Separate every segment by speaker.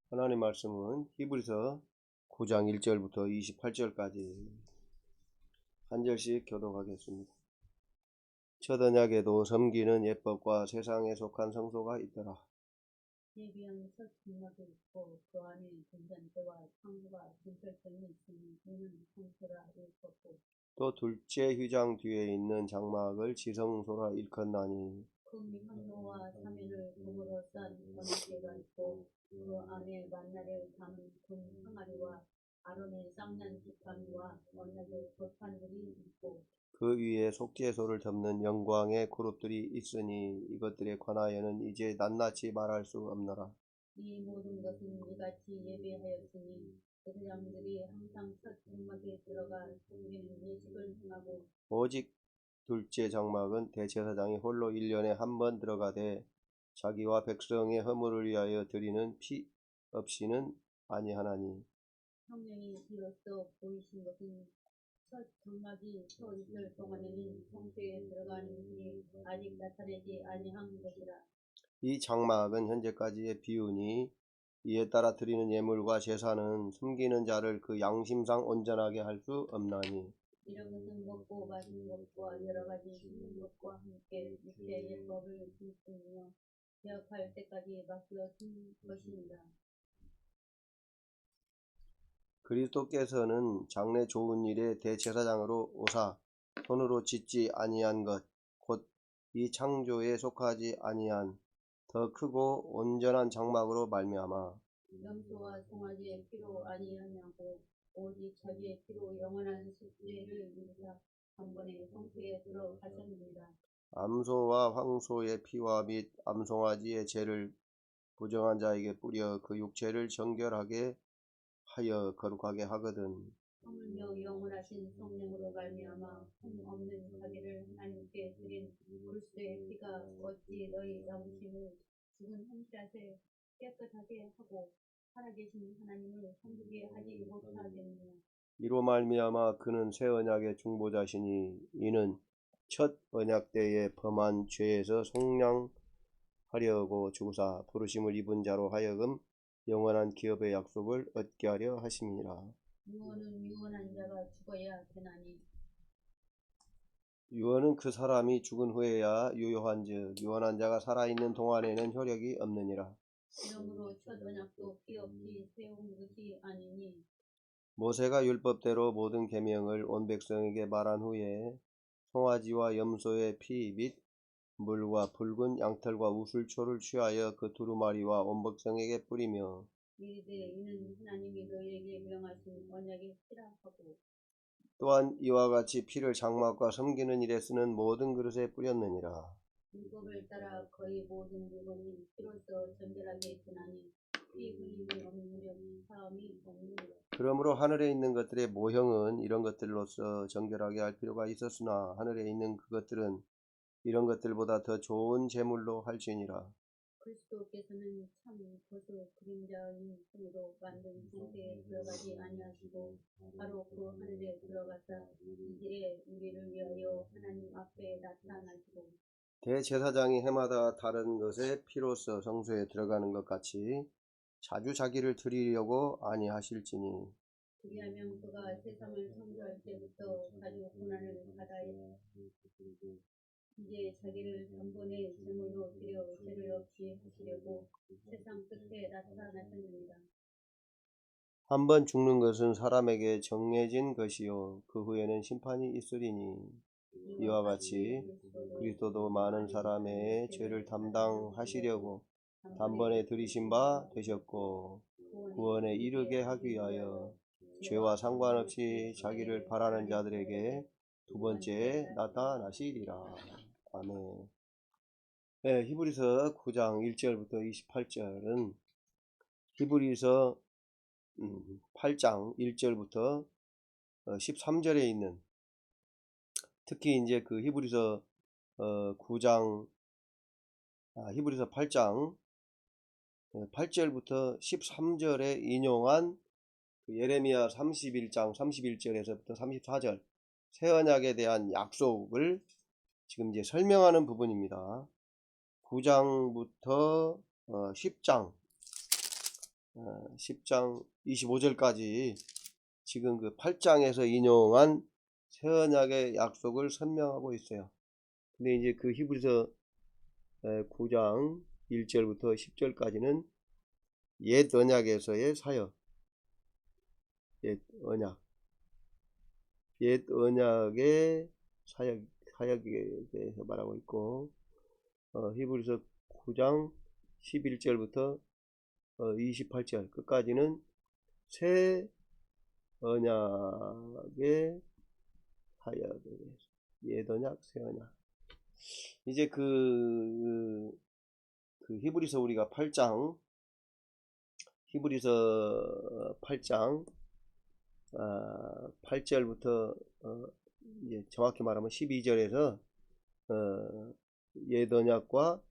Speaker 1: 하나님 말씀은 히브리서 9장 1절부터 28절까지 한 절씩 교독하겠습니다. 첫 언약에도 섬기는 예법과 세상에 속한 성소가 있더라.
Speaker 2: 예비한 첫 언약이 있고 그 안에 분잔대와 창고가 진설점이 있으니 이는 성소라 일컫고,
Speaker 1: 또 둘째 휘장 뒤에 있는 장막을 지성소라 일컫나니,
Speaker 2: 금 향로와 사면을 금으로 싼 언약궤가 있고 그 안에 만나를 담은 금 항아리와 아론의 쌍난 지팡이와 언약의 법판들이 있고,
Speaker 1: 그 위에 속죄소를 덮는 영광의 그룹들이 있으니 이것들에 관하여는 이제 낱낱이 말할 수 없노라.
Speaker 2: 이 모든 것은 이같이 예배하였으니 제사장들이 항상 첫 장막에 들어가 섬기는 예식을 행하고,
Speaker 1: 오직 둘째 장막은 대제사장이 홀로 1년에 한 번 들어가되 자기와 백성의 허물을 위하여 드리는 피 없이는 아니하나니,
Speaker 2: 성령이 비로소 보이신 것은 첫 장막이 서 있을 동안에는 성소에 들어가는 일이 아직 나타내지 아니한 것이라.
Speaker 1: 이 장막은 현재까지의 비유니 이에 따라 드리는 예물과 제사는 숨기는 자를 그 양심상 온전하게 할 수 없나니,
Speaker 2: 이런 것은 먹고 마시는 것과 여러 가지 씹는 것과 함께 육체의 예법을 지키며 개혁할 때까지 맡겨진 것입니다.
Speaker 1: 그리스도께서는 장래 좋은 일의 대제사장으로 오사 손으로 짓지 아니한 것 곧 이 창조에 속하지 아니한 더 크고 온전한 장막으로 말미암아
Speaker 2: 염소와 송아지의 피로 아니하냐고 오직 자기의 피로 영원한 속죄를 위하여 한 번에 성소에 들어가셨습니다.
Speaker 1: 암소와 황소의 피와 및 암송아지의 죄를 부정한 자에게 뿌려 그 육체를 정결하게 하여 거룩하게 하거든.
Speaker 2: 하물며 영원하신 성령으로 말미암아 흠 없는 자기를 하나님께 드린 그리스도의 피가 어찌 너희 양심을 죽은 현실에 깨끗하게 하고 살아계신 하나님을 섬기게 하지 못하겠느냐.
Speaker 1: 이로 말미암아 그는 새 언약의 중보자시니 이는 첫 언약 때에 범한 죄에서 속량하려고 주사 부르심을 입은 자로 하여금 영원한 기업의 약속을 얻게 하려 하심이니라.
Speaker 2: 유언은 유언한 자가 죽어야 되나니,
Speaker 1: 유언은 그 사람이 죽은 후에야 유효한즉 유언한 자가 살아있는 동안에는 효력이 없느니라.
Speaker 2: 이러므로 첫 언약도 피 없이 세운 것이 아니니,
Speaker 1: 모세가 율법대로 모든 계명을 온 백성에게 말한 후에 송아지와 염소의 피 및 물과 붉은 양털과 우슬초를 취하여 그 두루마리와 온 백성에게 뿌리며
Speaker 2: 이르되 이는 하나님이 너희에게 명하신 언약의 피라 하고,
Speaker 1: 또한 이와 같이 피를 장막과 섬기는 일에 쓰는 모든 그릇에 뿌렸느니라.
Speaker 2: 율법을 따라 거의 모든 물건이 피로써 정결하게 되나니 피 흘림이 없는 사함이 없느니라.
Speaker 1: 그러므로 하늘에 있는 것들의 모형은 이런 것들로서 정결하게 할 필요가 있었으나 하늘에 있는 그것들은 이런 것들보다 더 좋은 제물로 할지니라.
Speaker 2: 그리스도께서는 참 거수 그림자인 손으로 만든 성소에 들어가지 아니하시고 바로 그 하늘에 들어가사 이제 우리를 위하여 하나님 앞에 나타나시고,
Speaker 1: 대제사장이 해마다 다른 것의 피로써 성소에 들어가는 것 같이 자주 자기를 드리려고 아니하실지니,
Speaker 2: 그리하면 그가 세상을 창조할 때부터 자주 고난을 받아야 이제 자기를 단번에 제물로 드려 죄를 없이 하시려고 세상 끝에 나타나셨느니라.
Speaker 1: 한 번 죽는 것은 사람에게 정해진 것이요 그 후에는 심판이 있으리니, 이와 같이 그리스도도 많은 사람의 죄를 담당하시려고 단번에 들이신 바 되셨고 구원에 이르게 하기 위하여 죄와 상관없이 자기를 바라는 자들에게 두 번째 나타나시리라. 아멘. 네, 히브리서 9장 1절부터 28절은 히브리서 8장 1절부터 13절에 있는, 특히 이제 그 히브리서 9장 히브리서 8장 8절부터 13절에 인용한 그 예레미야 31장 31절에서부터 34절 새 언약에 대한 약속을 지금 이제 설명하는 부분입니다. 9장부터 10장 10장 25절까지 지금 그 8장에서 인용한 새 언약의 약속을 설명하고 있어요. 근데 이제 그 히브리서 9장 1절부터 10절까지는 옛 언약에서의 사역, 옛 언약의 사역에 대해서 말하고 있고, 히브리서 9장 11절부터 28절 끝까지는 새 언약의 사역에 대해서, 옛 언약, 새 언약. 이제 그 히브리서 우리가 8장, 히브리서 8장 8절부터 이제 정확히 말하면 12절에서 옛 언약과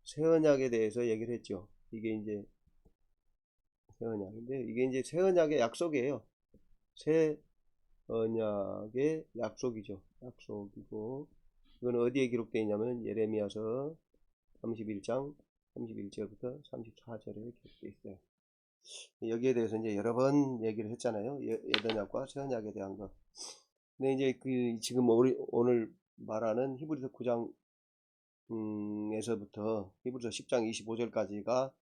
Speaker 1: 새 언약에 대해서 얘기를 했죠. 이게 이제 새 언약인데, 이게 이제 새 언약의 약속이에요. 새 언약의 약속이죠. 약속이고, 이건 어디에 기록되어 있냐면 예레미야서 31장 31절부터 34절에 기록되어 있어요. 여기에 대해서 이제 여러 번 얘기를 했잖아요. 옛 언약과 새 언약에 대한 거. 근데 이제 그 지금 오늘 말하는 히브리서 9장 에서부터 히브리서 10장 25절까지가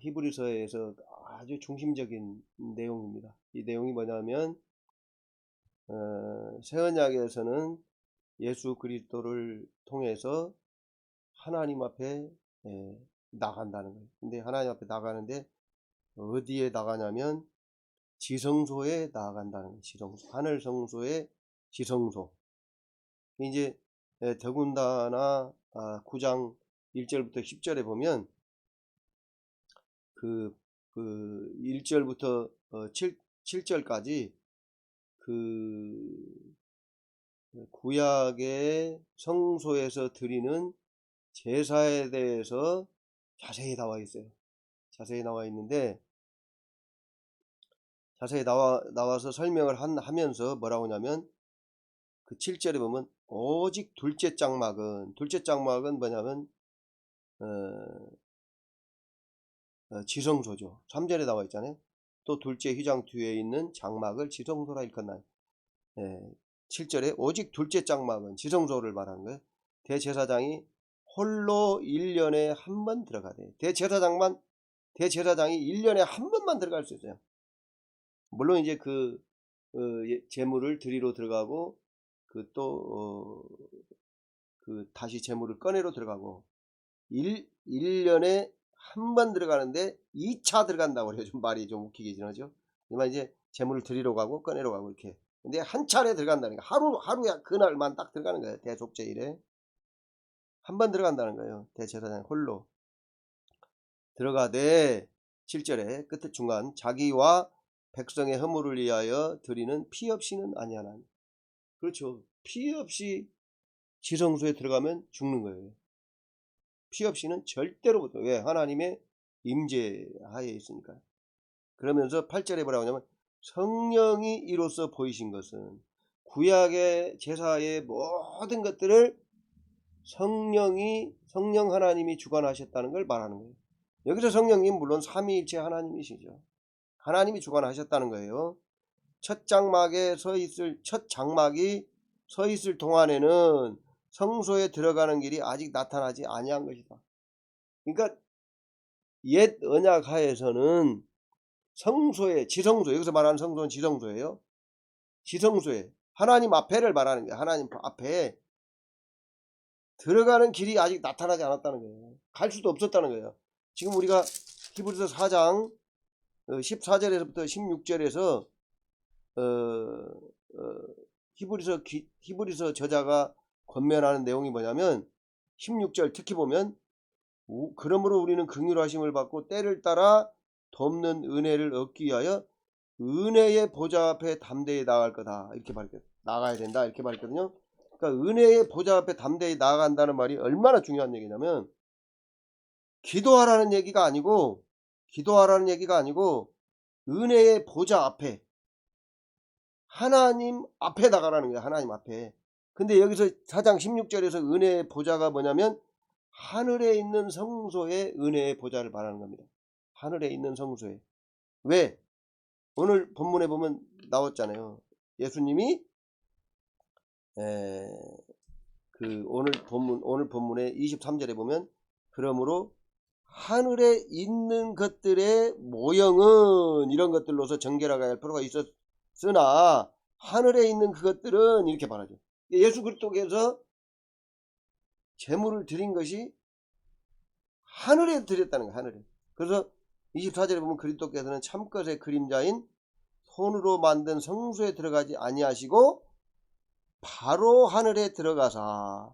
Speaker 1: 히브리서에서 아주 중심적인 내용입니다. 이 내용이 뭐냐면 새 언약에서는 예수 그리스도를 통해서 하나님 앞에 나간다는 거예요. 근데 하나님 앞에 나가는데 어디에 나가냐면 지성소에 나아간다는 거예요. 지성소, 하늘 성소의 지성소. 이제 더군다나 9장 1절부터 10절에 보면 그 1절부터 7절까지 그 구약의 성소에서 드리는 제사에 대해서 자세히 나와 있어요. 자세히 나와 있는데, 자세히 나와서 설명을 하면서 뭐라고 하냐면 그 7절에 보면 오직 둘째 장막은 뭐냐면 지성소죠. 3절에 나와 있잖아요. 또 둘째 휘장 뒤에 있는 장막을 지성소라 일컫나요. 7절에 오직 둘째 장막은 지성소를 말하는 거예요. 대제사장이 홀로 1년에 한 번 들어가대요. 대제사장이 1년에 한 번만 들어갈 수 있어요. 물론 이제 그 제물을 드리러 들어가고 다시 제물을 꺼내러 들어가고 1년에 한 번 들어가는데 2차 들어간다고 그래요. 좀 말이 좀 웃기게 지나죠. 하지만 이제 제물을 드리러 가고 꺼내러 가고 이렇게. 근데 한 차례 들어간다는 거예요. 하루야 그날만 딱 들어가는 거예요. 대속죄일에 한 번 들어간다는 거예요. 대제사장 홀로 들어가되 7절에 끝에 중간 자기와 백성의 허물을 위하여 드리는 피 없이는 아니하나. 그렇죠. 피 없이 지성소에 들어가면 죽는 거예요. 피 없이는 절대로 못. 왜? 하나님의 임재하에 있으니까. 그러면서 8절에 뭐라고 하냐면 성령이 이로써 보이신 것은 구약의 제사의 모든 것들을 성령 하나님이 주관하셨다는 걸 말하는 거예요. 여기서 성령님 물론 삼위일체 하나님이시죠. 하나님이 주관하셨다는 거예요. 첫 장막이 서 있을 동안에는 성소에 들어가는 길이 아직 나타나지 아니한 것이다. 그러니까 옛 언약 하에서는 성소에, 지성소, 여기서 말하는 성소는 지성소예요. 지성소에 하나님 앞에를 말하는 거예요. 하나님 앞에 들어가는 길이 아직 나타나지 않았다는 거예요. 갈 수도 없었다는 거예요. 지금 우리가 히브리서 4장 14절에서부터 16절에서 히브리서 저자가 권면하는 내용이 뭐냐면 16절 특히 보면 그러므로 우리는 긍휼하심을 받고 때를 따라 돕는 은혜를 얻기 위하여 은혜의 보좌 앞에 담대히 나아갈 거다. 이렇게 나가야 된다. 이렇게 말했거든요. 그러니까 은혜의 보좌 앞에 담대히 나아간다는 말이 얼마나 중요한 얘기냐면 기도하라는 얘기가 아니고 은혜의 보좌 앞에 하나님 앞에 나가라는 거예요. 하나님 앞에. 근데 여기서 4장 16절에서 은혜의 보좌가 뭐냐면 하늘에 있는 성소의 은혜의 보좌를 말하는 겁니다. 하늘에 있는 성소에. 왜? 오늘 본문에 보면 나왔잖아요. 예수님이 오늘 본문의 23절에 보면 그러므로 하늘에 있는 것들의 모형은 이런 것들로서 정결하게 할 필요가 있었으나 하늘에 있는 그것들은 이렇게 말하죠. 예수 그리스도께서 제물을 드린 것이 하늘에 드렸다는 거예요. 하늘에. 그래서 24절에 보면 그리스도께서는 참것의 그림자인 손으로 만든 성소에 들어가지 아니하시고 바로 하늘에 들어가사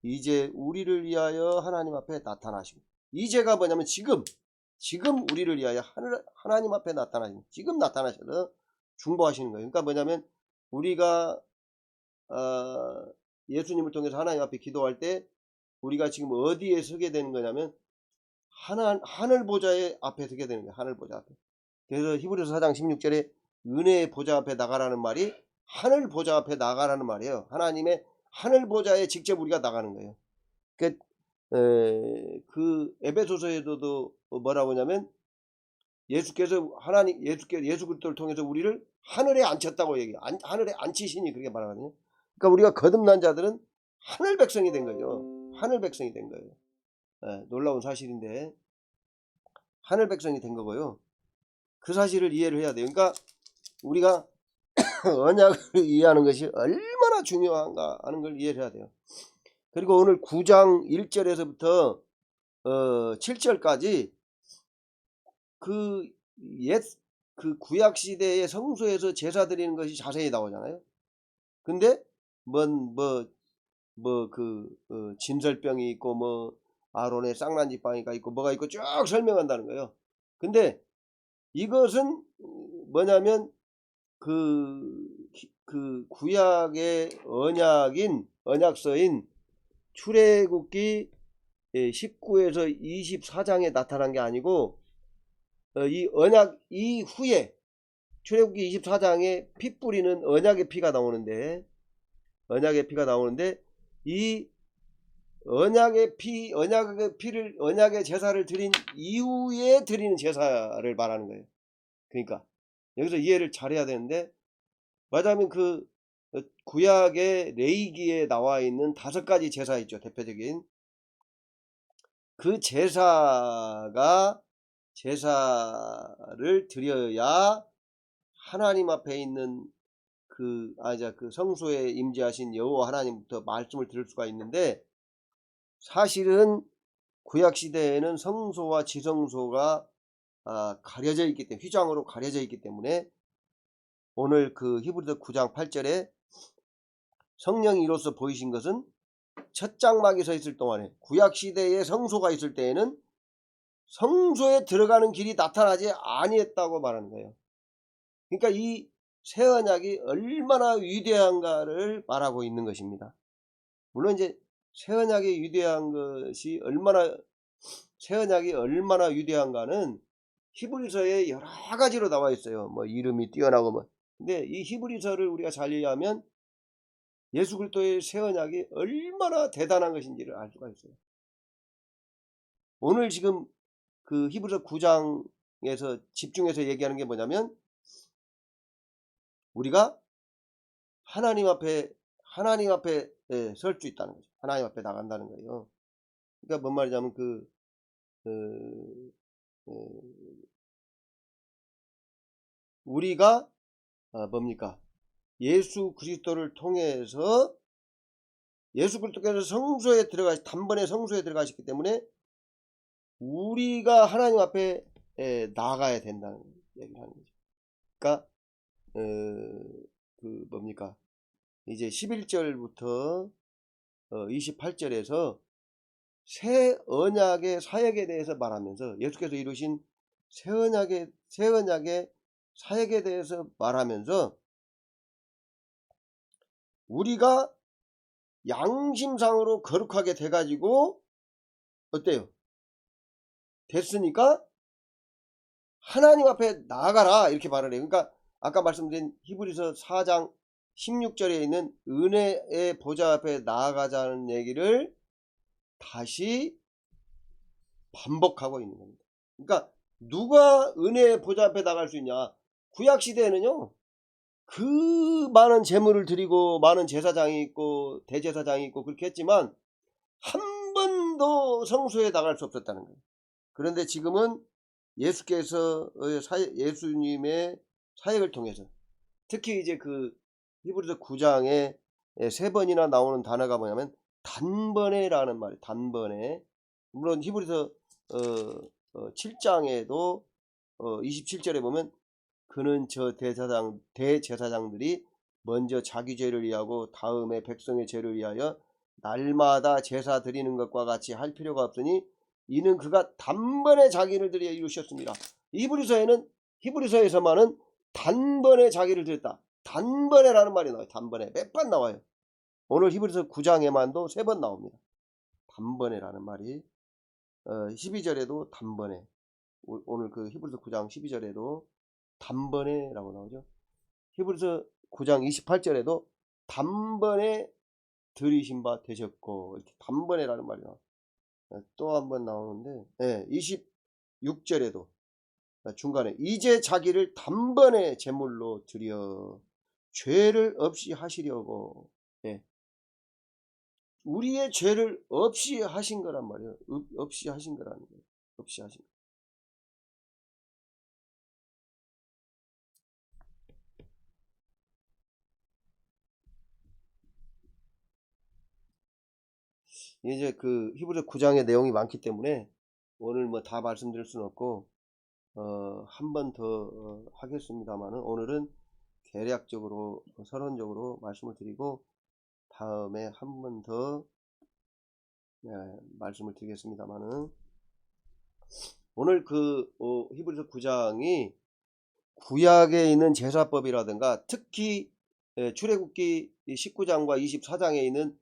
Speaker 1: 이제 우리를 위하여 하나님 앞에 나타나시고, 이제가 뭐냐면 지금 우리를 위하여 하나님 앞에 나타나시고, 지금 나타나셔서 중보하시는 거예요. 그러니까 뭐냐면 우리가 예수님을 통해서 하나님 앞에 기도할 때 우리가 지금 어디에 서게 되는 거냐면 하늘 보좌의 앞에 서게 되는 거예요. 하늘 보좌 앞에. 그래서 히브리서 4장 16절에 은혜의 보좌 앞에 나가라는 말이 하늘 보좌 앞에 나가라는 말이에요. 하나님의 하늘 보좌에 직접 우리가 나가는 거예요. 그 에베소서에도 뭐라고 하냐면 예수 그리스도를 통해서 우리를 하늘에 앉혔다고 얘기해요. 하늘에 앉히시니 그렇게 말하거든요. 그러니까 우리가 거듭난 자들은 하늘 백성이 된 거죠. 하늘 백성이 된 거예요. 놀라운 사실인데 하늘 백성이 된 거고요. 그 사실을 이해를 해야 돼요. 그러니까 우리가 언약을 이해하는 것이 얼마나 중요한가 하는 걸 이해를 해야 돼요. 그리고 오늘 9장 1절에서부터 7절까지 그 구약 시대의 성소에서 제사 드리는 것이 자세히 나오잖아요. 근데 진설병이 있고 뭐 아론의 쌍난지팡이가 있고 뭐가 있고 쭉 설명한다는 거예요. 근데 이것은 뭐냐면 그 구약의 언약서인 출애굽기 19에서 24장에 나타난 게 아니고 이 언약 이후에 출애굽기 24장에 피 뿌리는 언약의 피가 나오는데 이 언약의 제사를 드린 이후에 드리는 제사를 말하는 거예요. 그러니까 여기서 이해를 잘해야 되는데, 맞아면 그 구약의 레위기에 나와 있는 5가지 제사 있죠. 대표적인 그 제사를 드려야 하나님 앞에 있는 그 성소에 임재하신 여호와 하나님부터 말씀을 들을 수가 있는데, 사실은 구약 시대에는 성소와 지성소가 가려져 있기 때문에, 휘장으로 가려져 있기 때문에 오늘 그 히브리서 9장 8절에 성령이 이로써 보이신 것은 첫 장막이 서 있을 동안에, 구약 시대에 성소가 있을 때에는 성소에 들어가는 길이 나타나지 아니했다고 말하는 거예요. 그러니까 이 새 언약이 얼마나 위대한가를 말하고 있는 것입니다. 물론 이제 새 언약이 얼마나 위대한가는 히브리서에 여러 가지로 나와 있어요. 뭐 이름이 뛰어나고 뭐. 근데 이 히브리서를 우리가 잘 이해하면 예수 그리스도의 새 언약이 얼마나 대단한 것인지를 알 수가 있어요. 오늘 지금 그 히브리서 9장에서 집중해서 얘기하는 게 뭐냐면, 우리가 하나님 앞에 설 수 있다는 거죠. 하나님 앞에 나간다는 거예요. 그러니까 뭔 말이냐면 우리가 뭡니까? 예수 그리스도를 통해서 예수 그리스도께서 단번에 성소에 들어가셨기 때문에 우리가 하나님 앞에 나가야 된다는 얘기를 하는 거죠. 그러니까 이제 11절부터 28절에서 새 언약의 사역에 대해서 말하면서, 예수께서 이루신 새 언약의 사역에 대해서 말하면서, 우리가 양심상으로 거룩하게 돼가지고 어때요? 됐으니까 하나님 앞에 나아가라 이렇게 말을 해요. 그러니까 아까 말씀드린 히브리서 4장 16절에 있는 은혜의 보좌 앞에 나아가자는 얘기를 다시 반복하고 있는 겁니다. 그러니까 누가 은혜의 보좌 앞에 나갈 수 있냐? 구약 시대에는요, 그 많은 제물을 드리고 많은 제사장이 있고 대제사장이 있고 그렇게 했지만 한 번도 성소에 나갈 수 없었다는 거예요. 그런데 지금은 예수님의 사역을 통해서, 특히 이제 그 히브리서 9장에 3번이나 나오는 단어가 뭐냐면 단번에라는 말이에요. 단번에. 물론 히브리서 7장에도 27절에 보면 그는 저 대제사장들이 먼저 자기 죄를 위하고 다음에 백성의 죄를 위하여 날마다 제사 드리는 것과 같이 할 필요가 없으니 이는 그가 단번에 자기를 드려 이루셨습니다. 히브리서에서만은 단번에 자기를 드렸다. 단번에라는 말이 나와요. 단번에 몇 번 나와요. 오늘 히브리서 9장에만도 3번 나옵니다. 단번에라는 말이 12절에도 단번에, 오늘 그 히브리서 9장 12절에도 단번에라고 나오죠. 히브리서 9장 28절에도 단번에 들이신 바 되셨고, 이렇게 단번에라는 말이 나와요. 또 한 번 나오는데 26절에도 중간에 이제 자기를 단번에 제물로 드려 죄를 없이 하시려고, 우리의 죄를 없이 하신 거란 말이에요. 없이 하신 거라는 거예요. 없이 하신 거. 이제 그 히브리서 9장의 내용이 많기 때문에 오늘 뭐 다 말씀드릴 수는 없고 한 번 더 하겠습니다만은, 오늘은 대략적으로 서론적으로 말씀을 드리고 다음에 한 번 더 말씀을 드리겠습니다만은, 오늘 그 히브리서 9장이 구약에 있는 제사법이라든가 특히 출애굽기 19장과 24장에 있는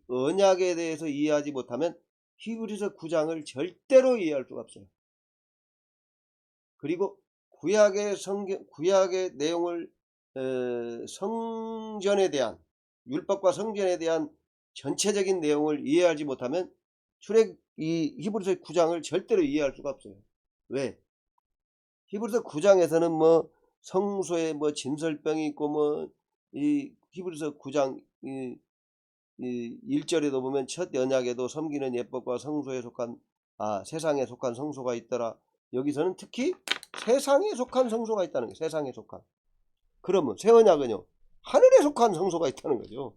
Speaker 1: 언약에 대해서 이해하지 못하면 히브리서 9장을 절대로 이해할 수가 없어요. 그리고 구약의 내용을 성전에 대한, 율법과 성전에 대한 전체적인 내용을 이해하지 못하면 이 히브리서 9장을 절대로 이해할 수가 없어요. 왜? 히브리서 9장에서는 뭐 성소에 뭐 진설병이 있고 뭐 이 히브리서 9장 1절에도 보면 첫 언약에도 섬기는 예법과 성소에 속한 세상에 속한 성소가 있더라. 여기서는 특히 세상에 속한 성소가 있다는 거예요. 세상에 속한. 그러면 새 언약은요, 하늘에 속한 성소가 있다는 거죠.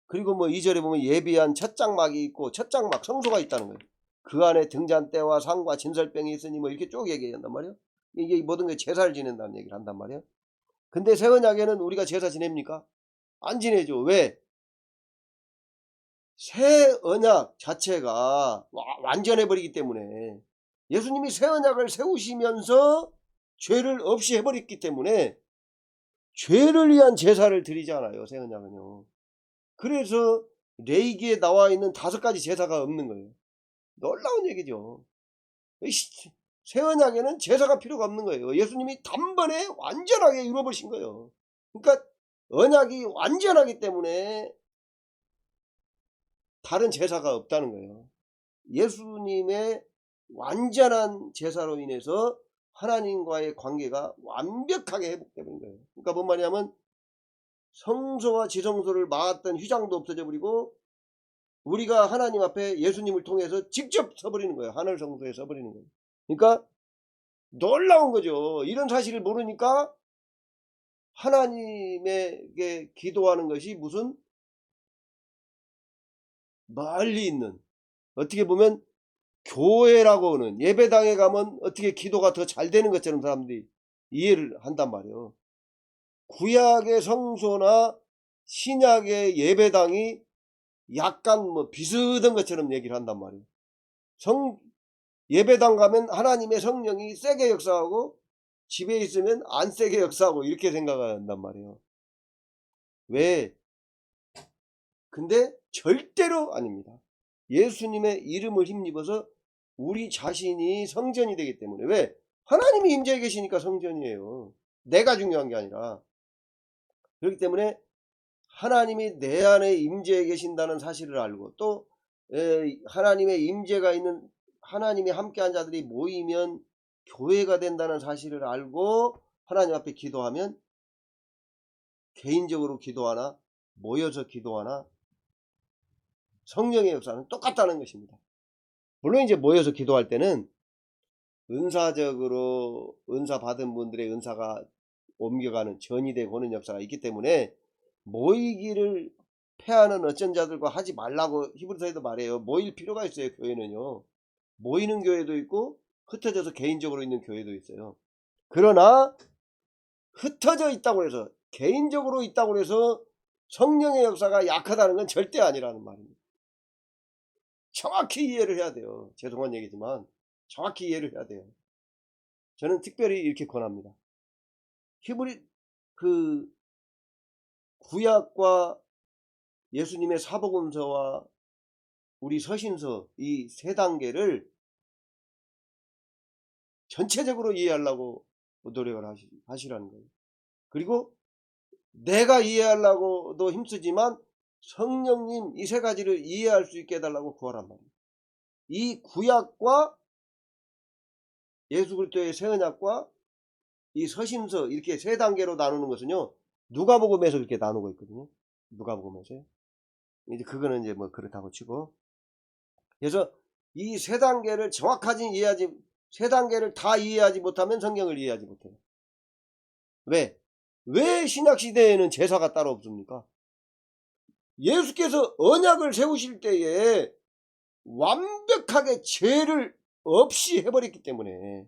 Speaker 1: 그리고 뭐 2절에 보면 예비한 첫 장막이 있고 첫 장막 성소가 있다는 거예요. 그 안에 등잔대와 상과 진설병이 있으니 뭐 이렇게 쭉 얘기한단 말이에요. 이게 모든 게 제사를 지낸다는 얘기를 한단 말이에요. 근데 새 언약에는 우리가 제사 지냅니까? 안 지내죠. 왜? 새 언약 자체가 완전해 버리기 때문에, 예수님이 새 언약을 세우시면서 죄를 없이 해버렸기 때문에 죄를 위한 제사를 드리지 않아요. 새 언약은요. 그래서 레위기에 나와 있는 5가지 제사가 없는 거예요. 놀라운 얘기죠. 새 언약에는 제사가 필요가 없는 거예요. 예수님이 단번에 완전하게 이루어버리신 거예요. 그러니까 언약이 완전하기 때문에 다른 제사가 없다는 거예요. 예수님의 완전한 제사로 인해서 하나님과의 관계가 완벽하게 회복되는 거예요. 그러니까 뭔 말이냐면 성소와 지성소를 막았던 휘장도 없어져 버리고 우리가 하나님 앞에 예수님을 통해서 직접 서버리는 거예요. 하늘 성소에 서버리는 거예요. 그러니까 놀라운 거죠. 이런 사실을 모르니까 하나님에게 기도하는 것이 무슨 멀리 있는, 어떻게 보면 교회라고는 예배당에 가면 어떻게 기도가 더 잘 되는 것처럼 사람들이 이해를 한단 말이에요. 구약의 성소나 신약의 예배당이 약간 뭐 비슷한 것처럼 얘기를 한단 말이에요. 예배당 가면 하나님의 성령이 세게 역사하고 집에 있으면 안 세게 역사하고 이렇게 생각한단 말이에요. 왜? 근데 절대로 아닙니다. 예수님의 이름을 힘입어서 우리 자신이 성전이 되기 때문에. 왜? 하나님이 임재해 계시니까 성전이에요. 내가 중요한 게 아니라. 그렇기 때문에 하나님이 내 안에 임재해 계신다는 사실을 알고 또 하나님의 임재가 있는 하나님이 함께한 자들이 모이면 교회가 된다는 사실을 알고 하나님 앞에 기도하면 개인적으로 기도하나 모여서 기도하나 성령의 역사는 똑같다는 것입니다. 물론 이제 모여서 기도할 때는 은사적으로 은사 받은 분들의 은사가 옮겨가는 전이되고 오는 역사가 있기 때문에 모이기를 패하는 어쩐 자들과 하지 말라고 히브리서에도 말해요. 모일 필요가 있어요. 교회는요. 모이는 교회도 있고 흩어져서 개인적으로 있는 교회도 있어요. 그러나 흩어져 있다고 해서 개인적으로 있다고 해서 성령의 역사가 약하다는 건 절대 아니라는 말입니다. 정확히 이해를 해야 돼요. 죄송한 얘기지만 정확히 이해를 해야 돼요. 저는 특별히 이렇게 권합니다. 히브리 구약과 예수님의 사복음서와 우리 서신서 이 세 단계를 전체적으로 이해하려고 노력을 하시라는 거예요. 그리고 내가 이해하려고도 힘쓰지만 성령님 이 세 가지를 이해할 수 있게 해달라고 구하란 말이에요. 이 구약과 예수 그리스도의 새 언약과 이 서신서 이렇게 세 단계로 나누는 것은요. 누가복음에서 이렇게 나누고 있거든요. 누가복음에서. 이제 그거는 이제 뭐 그렇다고 치고. 그래서 이 세 단계를 정확하게 세 단계를 다 이해하지 못하면 성경을 이해하지 못해요. 왜 신약 시대에는 제사가 따로 없습니까? 예수께서 언약을 세우실 때에 완벽하게 죄를 없이 해버렸기 때문에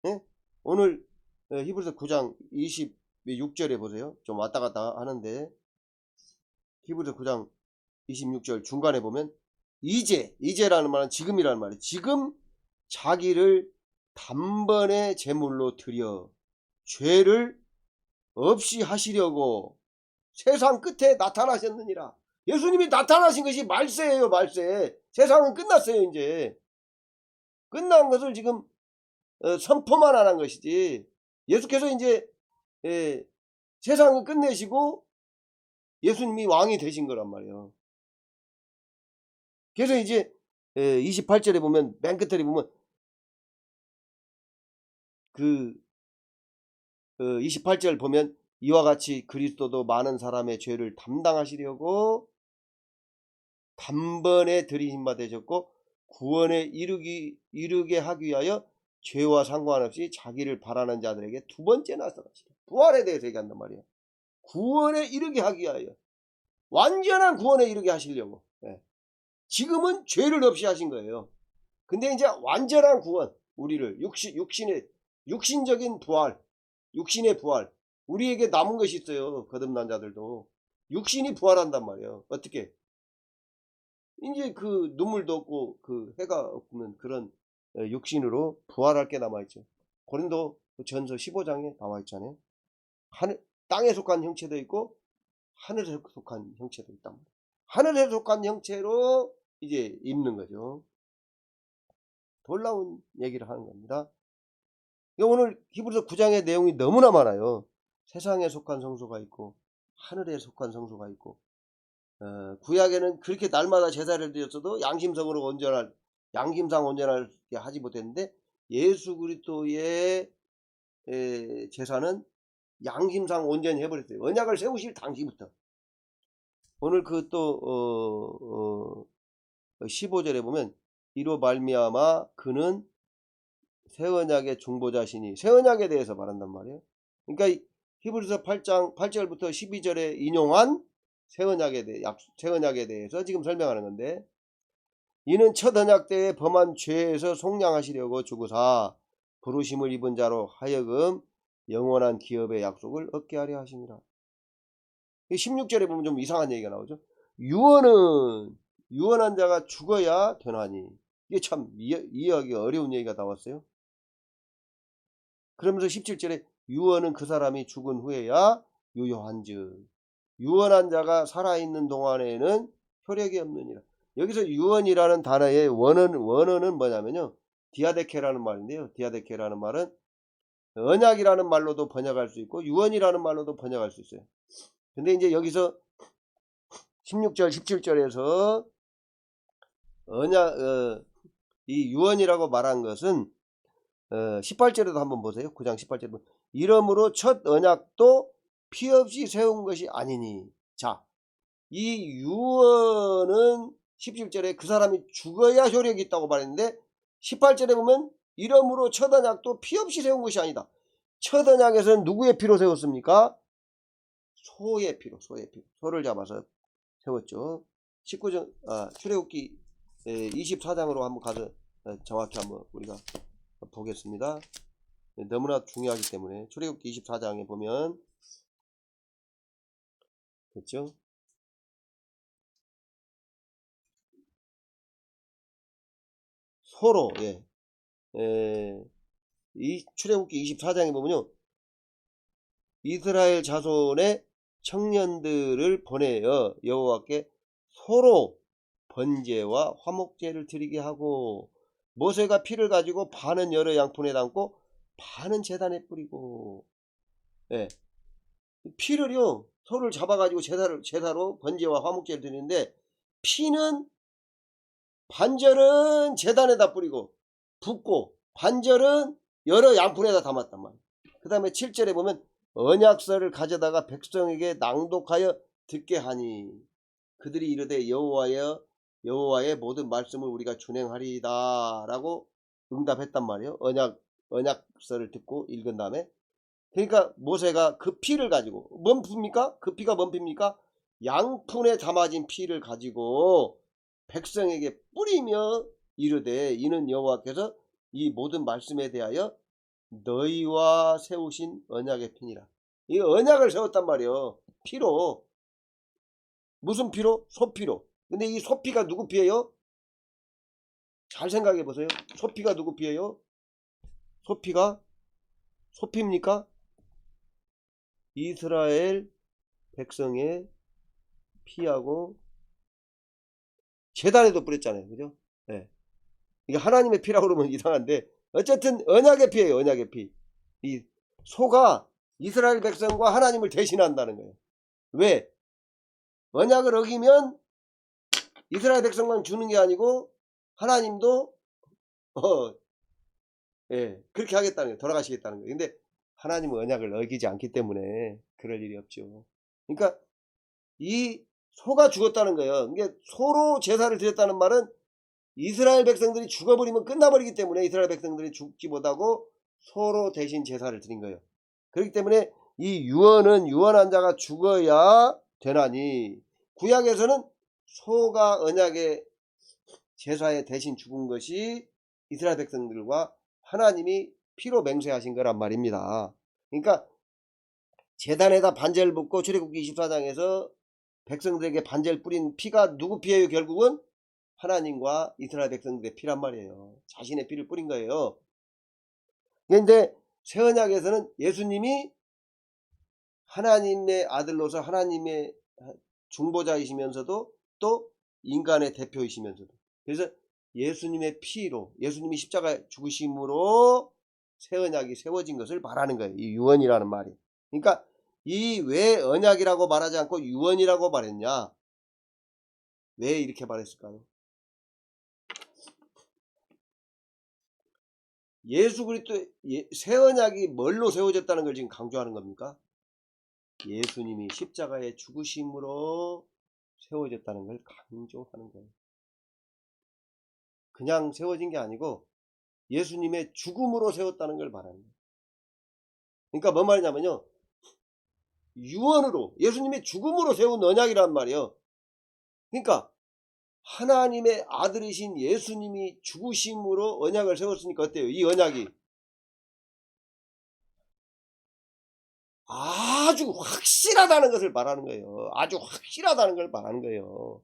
Speaker 1: 네? 오늘 히브리서 9장 26절에 보세요. 좀 왔다 갔다 하는데 히브리서 9장 26절 중간에 보면 이제라는 말은 지금이라는 말이에요. 지금 자기를 단번에 제물로 드려 죄를 없이 하시려고 세상 끝에 나타나셨느니라. 예수님이 나타나신 것이 말세예요. 말세. 세상은 끝났어요. 이제 끝난 것을 지금 선포만 안 한 것이지 예수께서 이제 세상을 끝내시고 예수님이 왕이 되신 거란 말이에요. 그래서 이제 28절에 보면 맨 끝에 보면 28절 보면 이와 같이 그리스도도 많은 사람의 죄를 담당하시려고 단번에 들이신 바 되셨고 구원에 이르게 하기 위하여 죄와 상관없이 자기를 바라는 자들에게 두 번째 나타나시라. 부활에 대해서 얘기한단 말이에요. 구원에 이르게 하기 위하여 완전한 구원에 이르게 하시려고. 지금은 죄를 없이 하신 거예요. 근데 이제 완전한 구원, 우리를 육신적인 부활, 육신의 부활, 우리에게 남은 것이 있어요. 거듭난 자들도 육신이 부활한단 말이에요. 어떻게? 이제 그 눈물도 없고 그 해가 없는 그런 육신으로 부활할 게 남아있죠. 고린도 전서 15장에 나와있잖아요. 땅에 속한 형체도 있고 하늘에 속한 형체도 있단 말이에요. 하늘에 속한 형체로 이제 입는 거죠. 놀라운 얘기를 하는 겁니다. 오늘 히브리서 9장의 내용이 너무나 많아요. 세상에 속한 성소가 있고 하늘에 속한 성소가 있고 구약에는 그렇게 날마다 제사를 드렸어도 양심상 온전하게 하지 못했는데 예수 그리스도의 제사는 양심상 온전히 해버렸어요. 언약을 세우실 당시부터. 오늘 그 또 15절에 보면 이로 말미암아 그는 새 언약의 중보자시니 새 언약에 대해서 말한단 말이에요. 그러니까 히브리서 8장 8절부터 12절에 인용한 새 언약에 대해서 지금 설명하는 건데 이는 첫 언약 때에 범한 죄에서 속량하시려고 주구사 부르심을 입은 자로 하여금 영원한 기업의 약속을 얻게 하려 하십니다. 16절에 보면 좀 이상한 얘기가 나오죠. 유언한 자가 죽어야 되나니 이게 참 이해하기 어려운 얘기가 나왔어요. 그러면서 17절에 유언은 그 사람이 죽은 후에야 유효한즉 유언한 자가 살아있는 동안에는 효력이 없느니라. 여기서 유언이라는 단어의 원어는 뭐냐면요. 디아데케라는 말인데요. 디아데케라는 말은 언약이라는 말로도 번역할 수 있고 유언이라는 말로도 번역할 수 있어요. 근데 이제 여기서 16절 17절에서 언약 이 유언이라고 말한 것은 18절에도 한번 보세요. 9장 18절에 이러므로 첫 언약도 피 없이 세운 것이 아니니. 자, 이 유언은 17절에 그 사람이 죽어야 효력이 있다고 말했는데 18절에 보면 이러므로 첫 언약도 피 없이 세운 것이 아니다. 첫 언약에서는 누구의 피로 세웠습니까? 소의 피로, 소를 잡아서 세웠죠. 19장 출애굽기 24장으로 한번 가서 정확히 한번 우리가 보겠습니다. 너무나 중요하기 때문에 출애굽기 24장에 보면 됐죠? 소로 이 출애굽기 24장에 보면요, 이스라엘 자손의 청년들을 보내어 여호와께 소로 번제와 화목제를 드리게 하고 모세가 피를 가지고 반은 여러 양푼에 담고 반은 제단에 뿌리고 피를요 소를 잡아가지고 제사로 번제와 화목제를 드리는데 피는 반절은 제단에다 뿌리고 붓고 반절은 여러 양푼에다 담았단 말이에요. 그 다음에 7절에 보면 언약서를 가져다가 백성에게 낭독하여 듣게 하니 그들이 이르되 여호와의 모든 말씀을 우리가 준행하리이다 라고 응답했단 말이에요. 언약서를 듣고 읽은 다음에. 그러니까 모세가 그 피를 가지고 뭔 피입니까? 그 피가 뭔 피입니까? 양푼에 담아진 피를 가지고 백성에게 뿌리며 이르되 이는 여호와께서 이 모든 말씀에 대하여 너희와 세우신 언약의 피니라. 이 언약을 세웠단 말이에요. 피로. 무슨 피로? 소피로. 근데 이 소피가 누구 피예요? 잘 생각해 보세요. 소피가 누구 피예요? 소피가 소피입니까? 이스라엘 백성의 피하고 제단에도 뿌렸잖아요. 그죠? 이게 하나님의 피라고 그러면 이상한데 어쨌든 언약의 피예요. 언약의 피. 이 소가 이스라엘 백성과 하나님을 대신한다는 거예요. 왜? 언약을 어기면 이스라엘 백성만 주는 게 아니고 하나님도 그렇게 하겠다는 거예요. 돌아가시겠다는 거예요. 근데 하나님은 언약을 어기지 않기 때문에 그럴 일이 없죠. 그러니까 이 소가 죽었다는 거예요. 그러니까 소로 제사를 드렸다는 말은 이스라엘 백성들이 죽어버리면 끝나버리기 때문에 이스라엘 백성들이 죽지 못하고 소로 대신 제사를 드린 거예요. 그렇기 때문에 이 유언은 유언한 자가 죽어야 되나니 구약에서는 소가 언약의 제사에 대신 죽은 것이 이스라엘 백성들과 하나님이 피로 맹세하신 거란 말입니다. 그러니까 제단에다 반제를 붓고 출애굽기 24장에서 백성들에게 반제를 뿌린 피가 누구 피예요? 결국은 하나님과 이스라엘 백성들의 피란 말이에요. 자신의 피를 뿌린 거예요. 그런데 새 언약에서는 예수님이 하나님의 아들로서 하나님의 중보자이시면서도 또 인간의 대표이시면서도 그래서 예수님의 피로 예수님이 십자가 죽으심으로 새 언약이 세워진 것을 말하는 거예요. 이 유언이라는 말이. 그러니까 이 왜 언약이라고 말하지 않고 유언이라고 말했냐? 왜 이렇게 말했을까요? 예수 그리스도 새 언약이 뭘로 세워졌다는 걸 지금 강조하는 겁니까? 예수님이 십자가의 죽으심으로 세워졌다는 걸 강조하는 거예요. 그냥 세워진 게 아니고 예수님의 죽음으로 세웠다는 걸 말하는 거예요. 그러니까 뭔 말이냐면요. 유언으로 예수님의 죽음으로 세운 언약이란 말이에요. 그러니까 하나님의 아들이신 예수님이 죽으심으로 언약을 세웠으니까 어때요? 이 언약이 아주 확실하다는 것을 말하는 거예요. 아주 확실하다는 걸 말하는 거예요.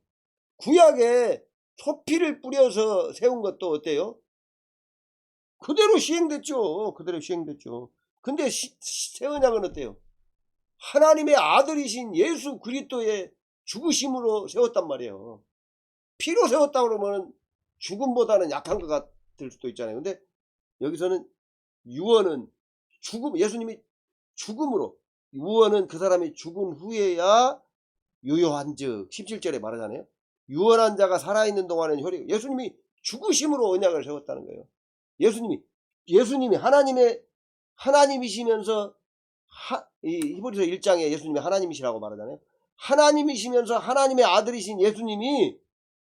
Speaker 1: 구약에 소피를 뿌려서 세운 것도 어때요? 그대로 시행됐죠. 그대로 시행됐죠. 근데 새 언약은 어때요? 하나님의 아들이신 예수 그리스도의 죽으심으로 세웠단 말이에요. 피로 세웠다 그러면 죽음보다는 약한 것 같을 수도 있잖아요. 근데 여기서는 유언은 예수님이 죽음으로, 유언은 그 사람이 죽은 후에야 유효한즉 17절에 말하잖아요. 유언한 자가 살아있는 동안은 효력. 예수님이 죽으심으로 언약을 세웠다는 거예요. 예수님이 하나님이시면서 이 히브리서 1장에 예수님이 하나님이시라고 말하잖아요. 하나님이시면서 하나님의 아들이신 예수님이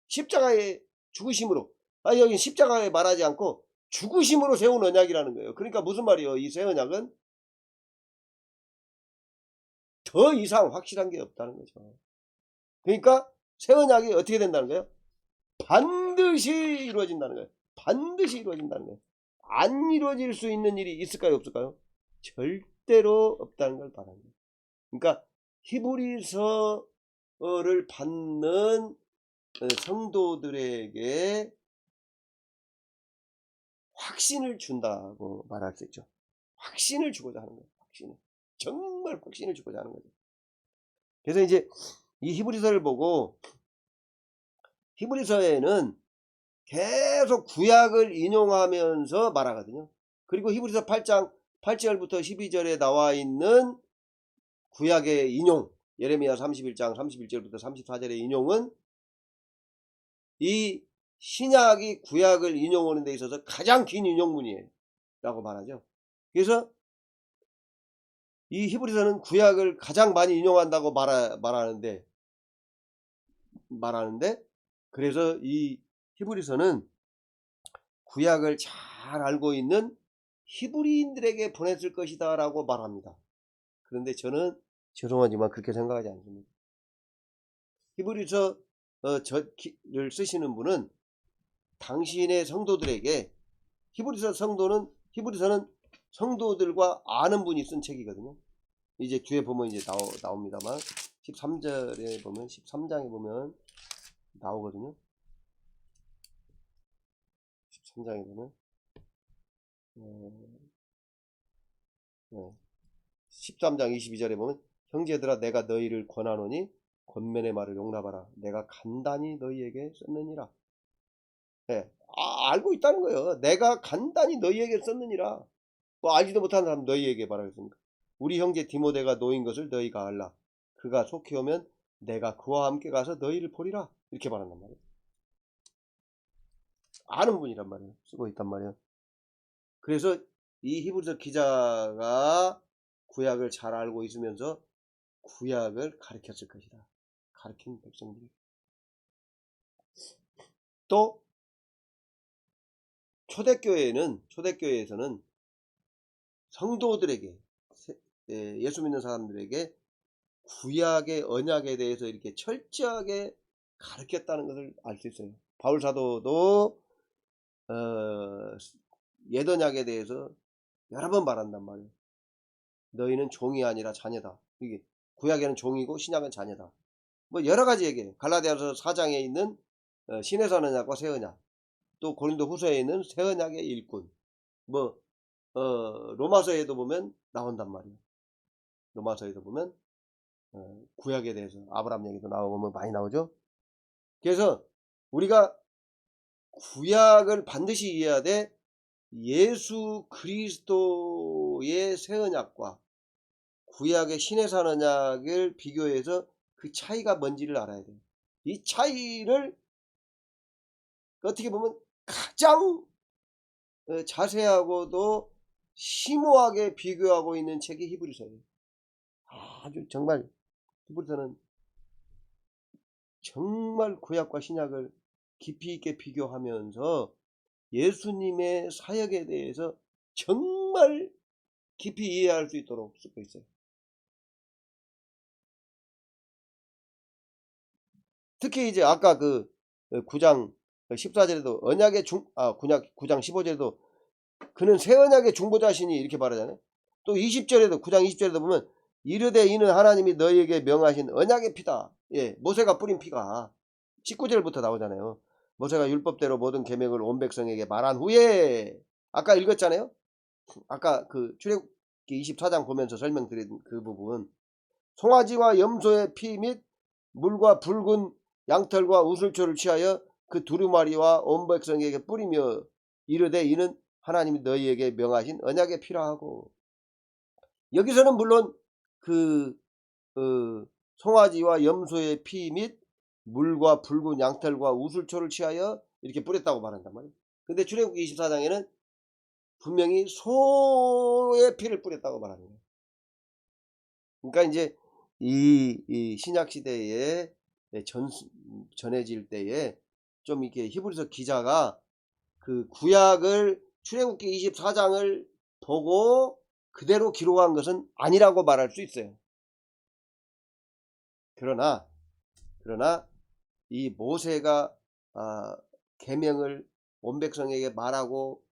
Speaker 1: 십자가에 죽으심으로, 여기 십자가에 말하지 않고 죽으심으로 세운 언약이라는 거예요. 그러니까 무슨 말이에요? 이 새 언약은 더 이상 확실한 게 없다는 거죠. 그러니까 새 언약이 어떻게 된다는 거예요? 반드시 이루어진다는 거예요. 반드시 이루어진다는 거예요. 안 이루어질 수 있는 일이 있을까요? 없을까요? 절대로 없다는 걸 말합니다. 그러니까 히브리서를 받는 성도들에게 확신을 준다고 말할 수 있죠. 확신을 주고자 하는 거예요. 확신을. 정말 확신을 주고자 하는 거죠. 그래서 이제 이 히브리서를 보고, 히브리서에는 계속 구약을 인용하면서 말하거든요. 그리고 히브리서 8장 8절부터 12절에 나와 있는 구약의 인용, 예레미야 31장 31절부터 34절의 인용은 이 신약이 구약을 인용하는 데 있어서 가장 긴 인용문이에요 라고 말하죠. 그래서 이 히브리서는 구약을 가장 많이 인용한다고 말하는데 그래서 이 히브리서는 구약을 잘 알고 있는 히브리인들에게 보냈을 것이다 라고 말합니다. 그런데 저는 죄송하지만 그렇게 생각하지 않습니다. 히브리서를 쓰시는 분은 당신의 성도들에게, 히브리서는 성도들과 아는 분이 쓴 책이거든요. 이제 뒤에 보면 이제 나옵니다만 13절에 보면, 13장에 보면 나오거든요. 13장에 보면 13장 22절에 보면, 형제들아 내가 너희를 권하노니 권면의 말을 용납하라. 내가 간단히 너희에게 썼느니라. 알고 있다는 거예요. 내가 간단히 너희에게 썼느니라. 뭐 알지도 못하는 사람 너희에게 말하겠습니까? 우리 형제 디모데가 노인 것을 너희가 알라. 그가 속히 오면 내가 그와 함께 가서 너희를 보리라. 이렇게 말한단 말이에요. 아는 분이란 말이에요. 쓰고 있단 말이에요. 그래서 이 히브리서 기자가 구약을 잘 알고 있으면서 구약을 가르쳤을 것이다. 가르친 백성들이. 또 초대교회에서는 성도들에게, 예수 믿는 사람들에게 구약의 언약에 대해서 이렇게 철저하게 가르쳤다는 것을 알 수 있어요. 바울 사도도 옛 언약에 대해서 여러 번 말한단 말이에요. 너희는 종이 아니라 자녀다. 이게 구약에는 종이고 신약은 자녀다. 뭐 여러 가지 얘기해요. 갈라디아서 4장에 있는 신의 언약과 새 언약, 또 고린도 후서에 있는 새 언약의 일꾼, 뭐 로마서에도 보면 나온단 말이에요. 로마서에도 보면 구약에 대해서 아브라함 얘기도 나오고 뭐 많이 나오죠. 그래서 우리가 구약을 반드시 이해해야 돼. 예수 그리스도의 새 언약과 구약의 신의 산 언약을 비교해서 그 차이가 뭔지를 알아야 돼요. 이 차이를 어떻게 보면 가장 자세하고도 심오하게 비교하고 있는 책이 히브리서예요. 아주 정말 히브리서는 정말 구약과 신약을 깊이 있게 비교하면서 예수님의 사역에 대해서 정말 깊이 이해할 수 있도록 쓰고 있어요. 특히 이제 아까 그 9장 14절에도 구약 9장 15절에도 그는 새 언약의 중보자시니 이렇게 말하잖아요. 또 20절에도 9장 20절에도 보면 이르되 이는 하나님이 너희에게 명하신 언약의 피다. 모세가 뿌린 피가 19절부터 나오잖아요. 모세가 율법대로 모든 계명을 온 백성에게 말한 후에, 아까 읽었잖아요. 아까 그 출애굽기 24장 보면서 설명드린 그 부분, 송아지와 염소의 피 및 물과 붉은 양털과 우슬초를 취하여 그 두루마리와 온 백성에게 뿌리며 이르되 이는 하나님이 너희에게 명하신 언약의 피라 하고, 여기서는 물론 그 송아지와 염소의 피 및 물과 붉은 양털과 우슬초를 취하여 이렇게 뿌렸다고 말한단 말이에요. 근데 출애굽기 24장에는 분명히 소의 피를 뿌렸다고 말하는 거예요. 그러니까 이제 이 신약 시대에 전해질 때에 좀 이렇게 히브리서 기자가 그 구약을 출애굽기 24장을 보고 그대로 기록한 것은 아니라고 말할 수 있어요. 그러나 이 모세가 계명을 온 백성에게 말하고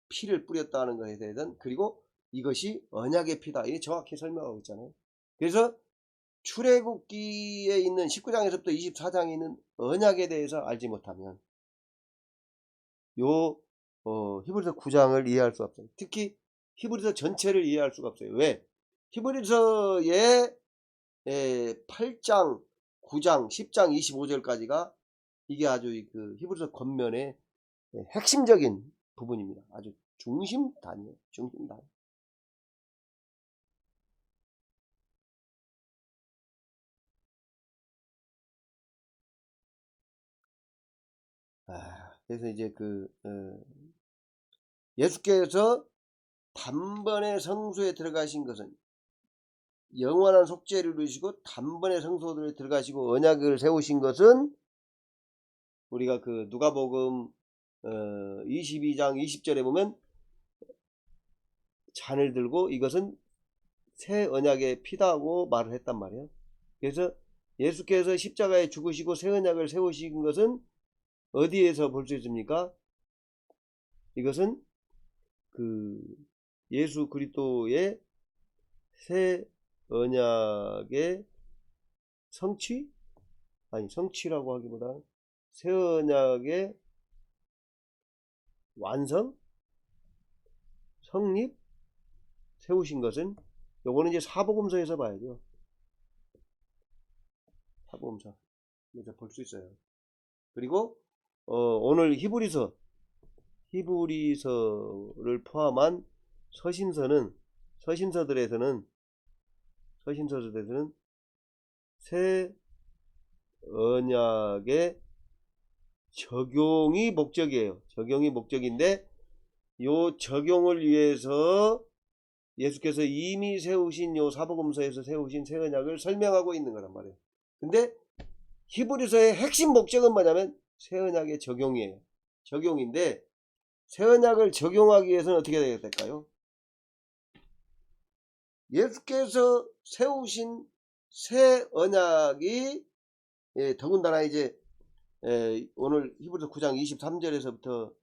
Speaker 1: 피를 뿌렸다는 것에 대해서는, 그리고 이것이 언약의 피다, 이게 정확히 설명하고 있잖아요. 그래서 출애굽기에 있는 19장에서부터 24장에 있는 언약에 대해서 알지 못하면 요 히브리서 9장을 이해할 수 없어요. 특히 히브리서 전체를 이해할 수가 없어요. 왜? 히브리서의 8장, 9장, 10장, 25절까지가 이게 아주 그 히브리서 겉면의 핵심적인 부분입니다. 아주 중심 단위예요. 중심 단위. 그래서 이제 예수께서 단번에 성소에 들어가신 것은 영원한 속죄를 이루시고 단번에 성소에 들어가시고 언약을 세우신 것은 우리가 그 누가복음 22장 20절에 보면 잔을 들고 이것은 새 언약의 피다고 말을 했단 말이에요. 그래서 예수께서 십자가에 죽으시고 새 언약을 세우신 것은 어디에서 볼 수 있습니까? 이것은 그 예수 그리스도의 새 언약의 성취? 아니, 성취라고 하기보다 새 언약의 완성? 성립? 세우신 것은, 요거는 이제 사복음서에서 봐야죠. 사복음서에서 볼 수 있어요. 그리고 오늘 히브리서를 포함한 서신서들에서는 새 언약의 적용이 목적이에요. 적용이 목적인데 요 적용을 위해서 예수께서 이미 세우신 요 사복음서에서 세우신 새 언약을 설명하고 있는 거란 말이에요. 근데 히브리서의 핵심 목적은 뭐냐면 새 언약의 적용이에요. 적용인데 새 언약을 적용하기 위해서는 어떻게 해야 될까요? 예수께서 세우신 새 언약이 더군다나 이제 오늘 히브리서 9장 23절에서부터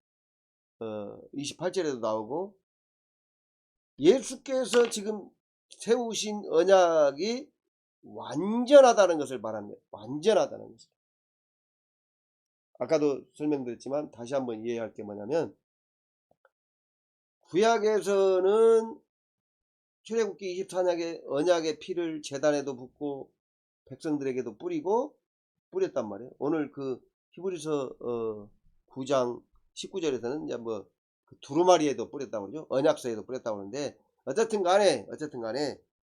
Speaker 1: 28절에도 나오고, 예수께서 지금 세우신 언약이 완전하다는 것을 말합니다. 완전하다는 것을. 아까도 설명드렸지만 다시 한번 이해할 게 뭐냐면, 구약에서는 출애굽기 24장의 언약의 피를 제단에도 붓고 백성들에게도 뿌렸단 말이에요. 오늘 그 히브리서 9장 19절에서는 이제 뭐 두루마리에도 뿌렸다고 그러죠. 언약서에도 뿌렸다고 하는데, 어쨌든 간에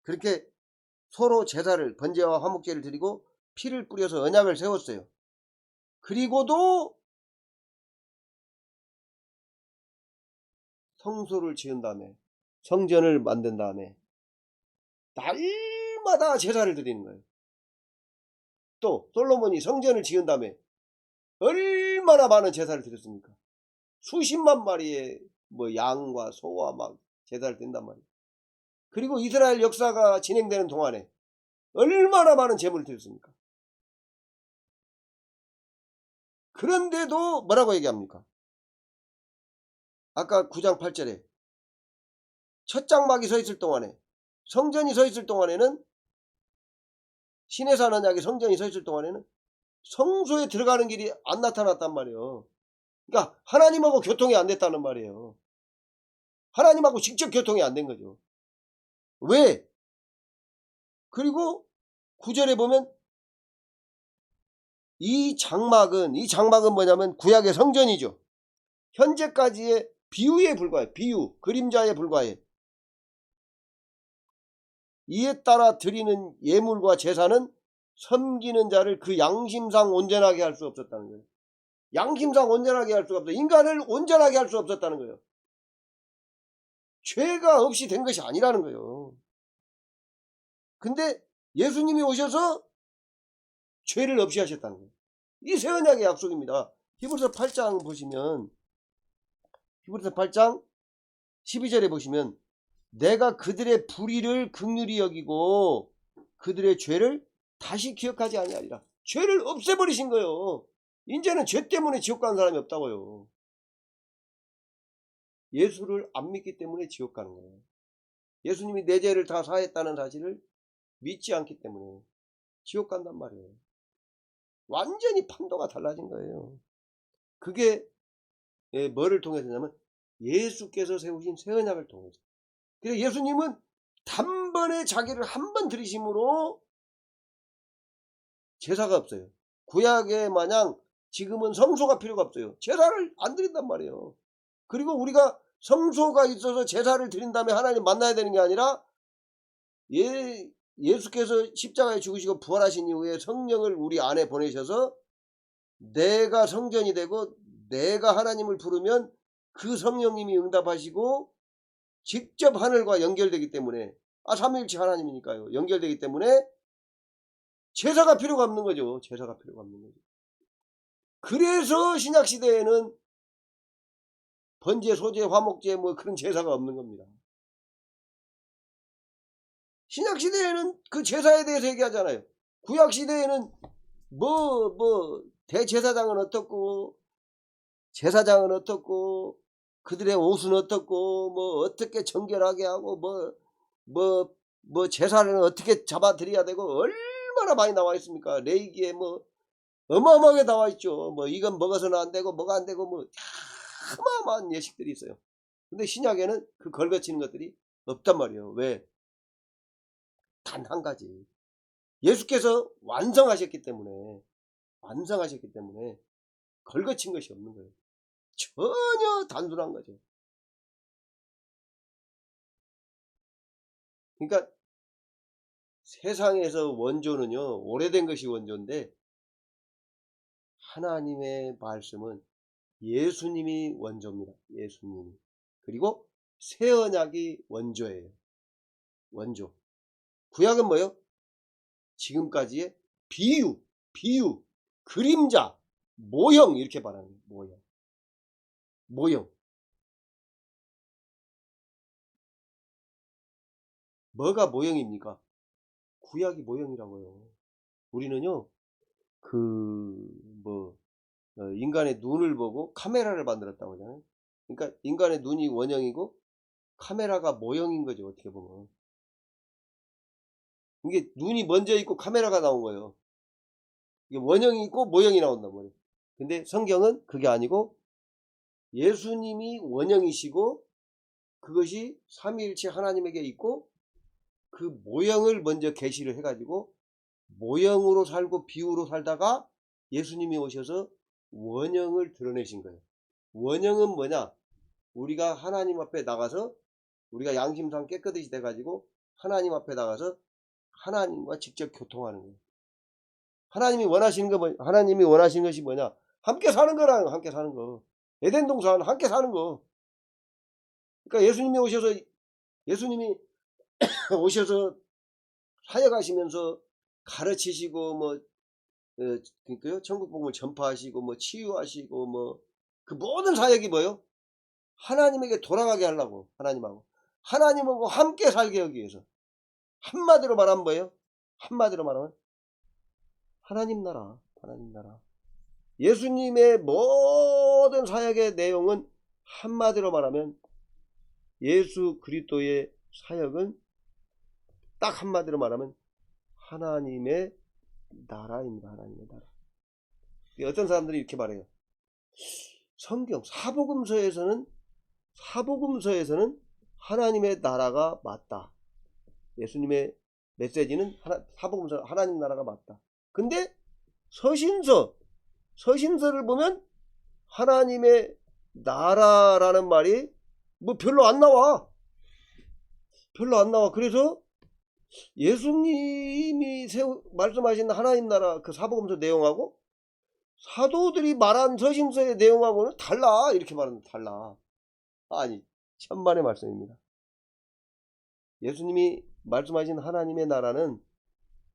Speaker 1: 그렇게 서로 제사를, 번제와 화목제를 드리고 피를 뿌려서 언약을 세웠어요. 그리고도 성소를 지은 다음에, 성전을 만든 다음에 날마다 제사를 드리는 거예요. 또 솔로몬이 성전을 지은 다음에 얼마나 많은 제사를 드렸습니까? 수십만 마리의 뭐 양과 소와 막 제사를 드린단 말이에요. 그리고 이스라엘 역사가 진행되는 동안에 얼마나 많은 제물을 드렸습니까? 그런데도 뭐라고 얘기합니까? 아까 9장 8절에 첫 장막이 서 있을 동안에, 성전이 서 있을 동안에는, 시내산 언약의 성전이 서 있을 동안에는 성소에 들어가는 길이 안 나타났단 말이에요. 그러니까 하나님하고 교통이 안 됐다는 말이에요. 하나님하고 직접 교통이 안 된 거죠. 왜? 그리고 9절에 보면 이 장막은 뭐냐면 구약의 성전이죠. 현재까지의 비유에 불과해. 비유, 그림자에 불과해. 이에 따라 드리는 예물과 제사는 섬기는 자를 그 양심상 온전하게 할 수 없었다는 거예요. 양심상 온전하게 할 수가 없어. 인간을 온전하게 할 수 없었다는 거예요. 죄가 없이 된 것이 아니라는 거예요. 근데 예수님이 오셔서 죄를 없이 하셨다는 거예요. 이 새 언약의 약속입니다. 히브리서 8장 보시면, 히브리서 8장 12절에 보시면, 내가 그들의 불의를 긍휼히 여기고 그들의 죄를 다시 기억하지 아니하리라. 죄를 없애버리신 거예요. 이제는 죄 때문에 지옥 가는 사람이 없다고요. 예수를 안 믿기 때문에 지옥 가는 거예요. 예수님이 내 죄를 다 사했다는 사실을 믿지 않기 때문에 지옥 간단 말이에요. 완전히 판도가 달라진 거예요. 그게 뭐를 통해서냐면 예수께서 세우신 새 언약을 통해서. 그래서 예수님은 단번에 자기를 한 번 들이심으로 제사가 없어요. 구약에 마냥 지금은 성소가 필요가 없어요. 제사를 안 드린단 말이에요. 그리고 우리가 성소가 있어서 제사를 드린 다음에 하나님 만나야 되는 게 아니라 예수께서 십자가에 죽으시고 부활하신 이후에 성령을 우리 안에 보내셔서 내가 성전이 되고 내가 하나님을 부르면 그 성령님이 응답하시고 직접 하늘과 연결되기 때문에 삼위일체 하나님이니까요. 연결되기 때문에 제사가 필요가 없는 거죠. 제사가 필요가 없는 거죠. 그래서 신약시대에는 번제, 소제, 화목제 뭐 그런 제사가 없는 겁니다. 신약시대에는 그 제사에 대해서 얘기하잖아요. 구약시대에는 대제사장은 어떻고 제사장은 어떻고 그들의 옷은 어떻고 어떻게 정결하게 하고 제사를 어떻게 잡아드려야 되고 얼마나 많이 나와 있습니까? 레위기에 어마어마하게 나와 있죠. 이건 먹어서는 안 되고 뭐가 안 되고 어마어마한 예식들이 있어요. 근데 신약에는 그 걸거치는 것들이 없단 말이에요. 왜? 단 한 가지. 예수께서 완성하셨기 때문에 걸거친 것이 없는 거예요. 전혀 단순한 거죠. 그러니까 세상에서 원조는요, 오래된 것이 원조인데 하나님의 말씀은 예수님이 원조입니다. 예수님이. 그리고 새 언약이 원조예요. 원조. 구약은 뭐예요? 지금까지의 비유, 그림자, 모형 이렇게 말하는 거예요. 모형. 뭐가 모형입니까? 구약이 모형이라고요. 우리는요, 인간의 눈을 보고 카메라를 만들었다고 하잖아요. 그러니까 인간의 눈이 원형이고 카메라가 모형인 거죠. 어떻게 보면. 이게 눈이 먼저 있고 카메라가 나온 거예요. 이게 원형이 있고 모형이 나온단 말이에요. 근데 성경은 그게 아니고 예수님이 원형이시고 그것이 삼위일체 하나님에게 있고 그 모형을 먼저 계시를 해가지고 모형으로 살고 비유로 살다가 예수님이 오셔서 원형을 드러내신 거예요. 원형은 뭐냐? 우리가 하나님 앞에 나가서 우리가 양심상 깨끗이 돼가지고 하나님 앞에 나가서 하나님과 직접 교통하는 거예요. 하나님이 원하시는 것이 뭐냐? 함께 사는 거랑 함께 사는 거. 에덴 동산 함께 사는 거. 그러니까 예수님이 오셔서 사역하시면서 가르치시고 그러니까요, 천국 복음을 전파하시고 치유하시고 그 모든 사역이 뭐예요? 하나님에게 돌아가게 하려고 하나님하고 함께 살게 하기 위해서. 한마디로 말하면 뭐예요? 한마디로 말하면 하나님 나라. 예수님의 모든 사역의 내용은 한마디로 말하면 예수 그리스도의 사역은 딱 한마디로 말하면 하나님의 나라입니다. 하나님의 나라. 어떤 사람들이 이렇게 말해요. 성경 사복음서에서는 하나님의 나라가 맞다. 예수님의 메시지는 사복음서 하나님 나라가 맞다. 근데 서신서를 보면 하나님의 나라라는 말이 별로 안 나와. 그래서 예수님이 말씀하신 하나님 나라 그 사복음서 내용하고 사도들이 말한 서신서의 내용하고는 달라. 이렇게 말하면 달라. 아니, 천만의 말씀입니다. 예수님이 말씀하신 하나님의 나라는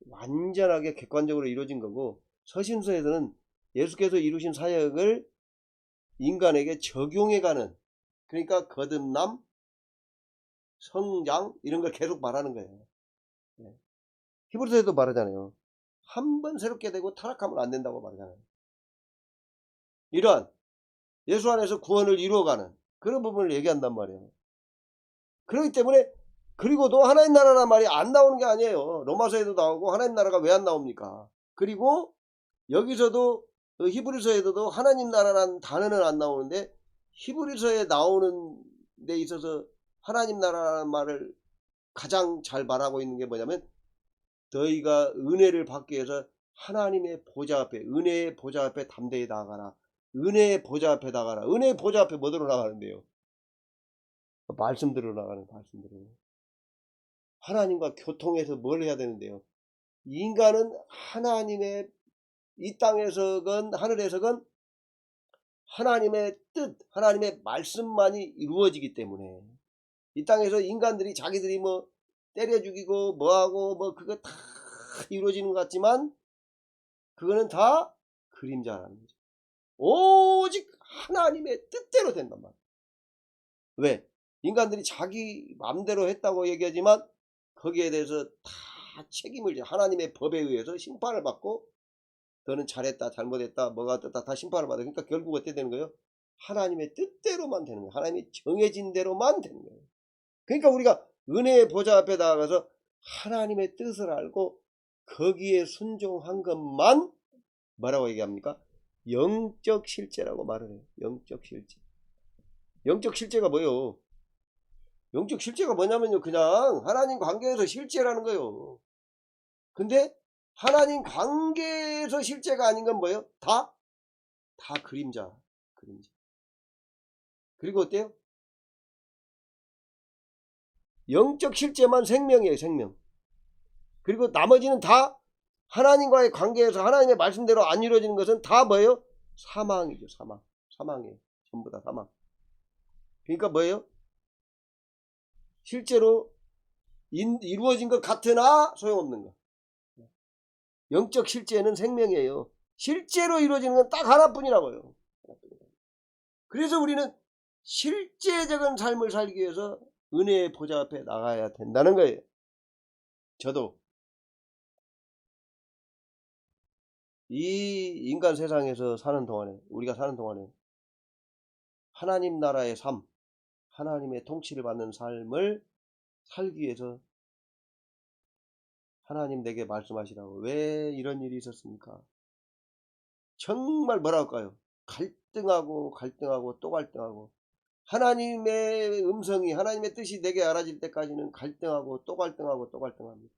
Speaker 1: 완전하게 객관적으로 이루어진 거고, 서신서에서는 예수께서 이루신 사역을 인간에게 적용해가는, 그러니까 거듭남, 성장 이런 걸 계속 말하는 거예요. 히브리서에도 말하잖아요. 한 번 새롭게 되고 타락하면 안 된다고 말하잖아요. 이러한 예수 안에서 구원을 이루어가는 그런 부분을 얘기한단 말이에요. 그렇기 때문에, 그리고도 하나님 나라란 말이 안 나오는 게 아니에요. 로마서에도 나오고 하나님 나라가 왜 안 나옵니까? 그리고 여기서도 히브리서에도 하나님 나라라는 단어는 안 나오는데, 히브리서에 나오는 데 있어서 하나님 나라라는 말을 가장 잘 말하고 있는 게 뭐냐면, 너희가 은혜를 받기 위해서 하나님의 보좌 앞에, 은혜의 보좌 앞에 담대히 나아가라. 은혜의 보좌 앞에 나가라. 은혜의 보좌 앞에 뭐 들어 나가는데요? 말씀 들어 나가는, 말씀대로. 하나님과 교통해서 뭘 해야 되는데요? 인간은 하나님의, 이 땅에서건 하늘에서건 하나님의 뜻, 하나님의 말씀만이 이루어지기 때문에, 이 땅에서 인간들이 자기들이 뭐 때려 죽이고 뭐하고 뭐 그거 다 이루어지는 것 같지만, 그거는 다 그림자라는 거죠. 오직 하나님의 뜻대로 된단 말이에요. 왜? 인간들이 자기 마음대로 했다고 얘기하지만 거기에 대해서 다 책임을 져. 하나님의 법에 의해서 심판을 받고, 너는 잘했다 잘못했다 뭐가 됐다 다 심판을 받아. 그러니까 결국 어떻게 되는 거예요? 하나님의 뜻대로만 되는 거예요. 하나님이 정해진 대로만 되는 거예요. 그러니까 우리가 은혜의 보좌 앞에 나가서 하나님의 뜻을 알고 거기에 순종한 것만 뭐라고 얘기합니까? 영적 실제라고 말을 해요. 영적 실제. 영적 실제가 뭐예요? 영적 실제가 뭐냐면요, 그냥 하나님 관계에서 실제라는 거예요. 근데 하나님 관계에서 실제가 아닌 건 뭐예요? 다 그림자. 그리고 어때요? 영적 실제만 생명이에요, 생명. 그리고 나머지는 다 하나님과의 관계에서 하나님의 말씀대로 안 이루어지는 것은 다 뭐예요? 사망이죠, 사망. 사망이에요. 전부 다 사망. 그러니까 뭐예요? 실제로 이루어진 것 같으나 소용없는 거. 영적 실제는 생명이에요. 실제로 이루어지는 건 딱 하나뿐이라고요. 그래서 우리는 실제적인 삶을 살기 위해서 은혜의 보좌 앞에 나가야 된다는 거예요. 저도 이 인간 세상에서 사는 동안에, 우리가 사는 동안에 하나님 나라의 삶, 하나님의 통치를 받는 삶을 살기 위해서 하나님 내게 말씀하시라고. 왜 이런 일이 있었습니까? 정말 뭐라 할까요? 갈등하고 또 갈등하고, 하나님의 음성이, 하나님의 뜻이 내게 알아질 때까지는 갈등하고 또 갈등합니다.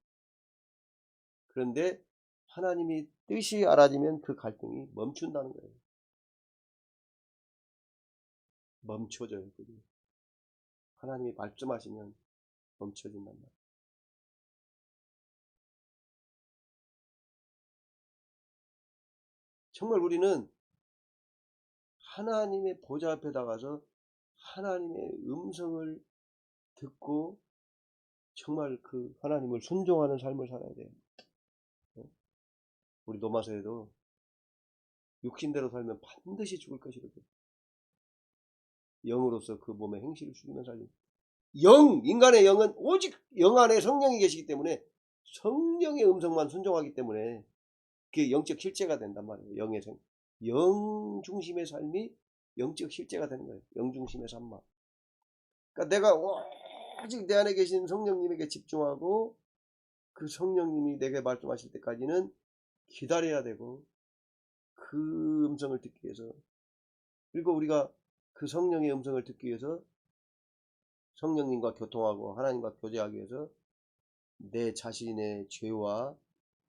Speaker 1: 그런데 하나님이 뜻이 알아지면 그 갈등이 멈춘다는 거예요. 멈춰져요. 그게. 하나님이 말씀하시면 멈춰진단 말이에요. 정말 우리는 하나님의 보좌 앞에 나가서 하나님의 음성을 듣고 정말 그 하나님을 순종하는 삶을 살아야 돼요. 우리 로마서에도 육신대로 살면 반드시 죽을 것이거든. 영으로서 그 몸의 행실을 죽이면 살립니다. 인간의 영은 오직 영 안에 성령이 계시기 때문에 성령의 음성만 순종하기 때문에 그게 영적 실제가 된단 말이에요. 영 중심의 삶이 영적 실제가 되는 거예요. 영 중심의 삶만. 그러니까 내가 오직 내 안에 계신 성령님에게 집중하고 그 성령님이 내게 말씀하실 때까지는 기다려야 되고, 그 음성을 듣기 위해서, 그리고 우리가 그 성령의 음성을 듣기 위해서 성령님과 교통하고 하나님과 교제하기 위해서 내 자신의 죄와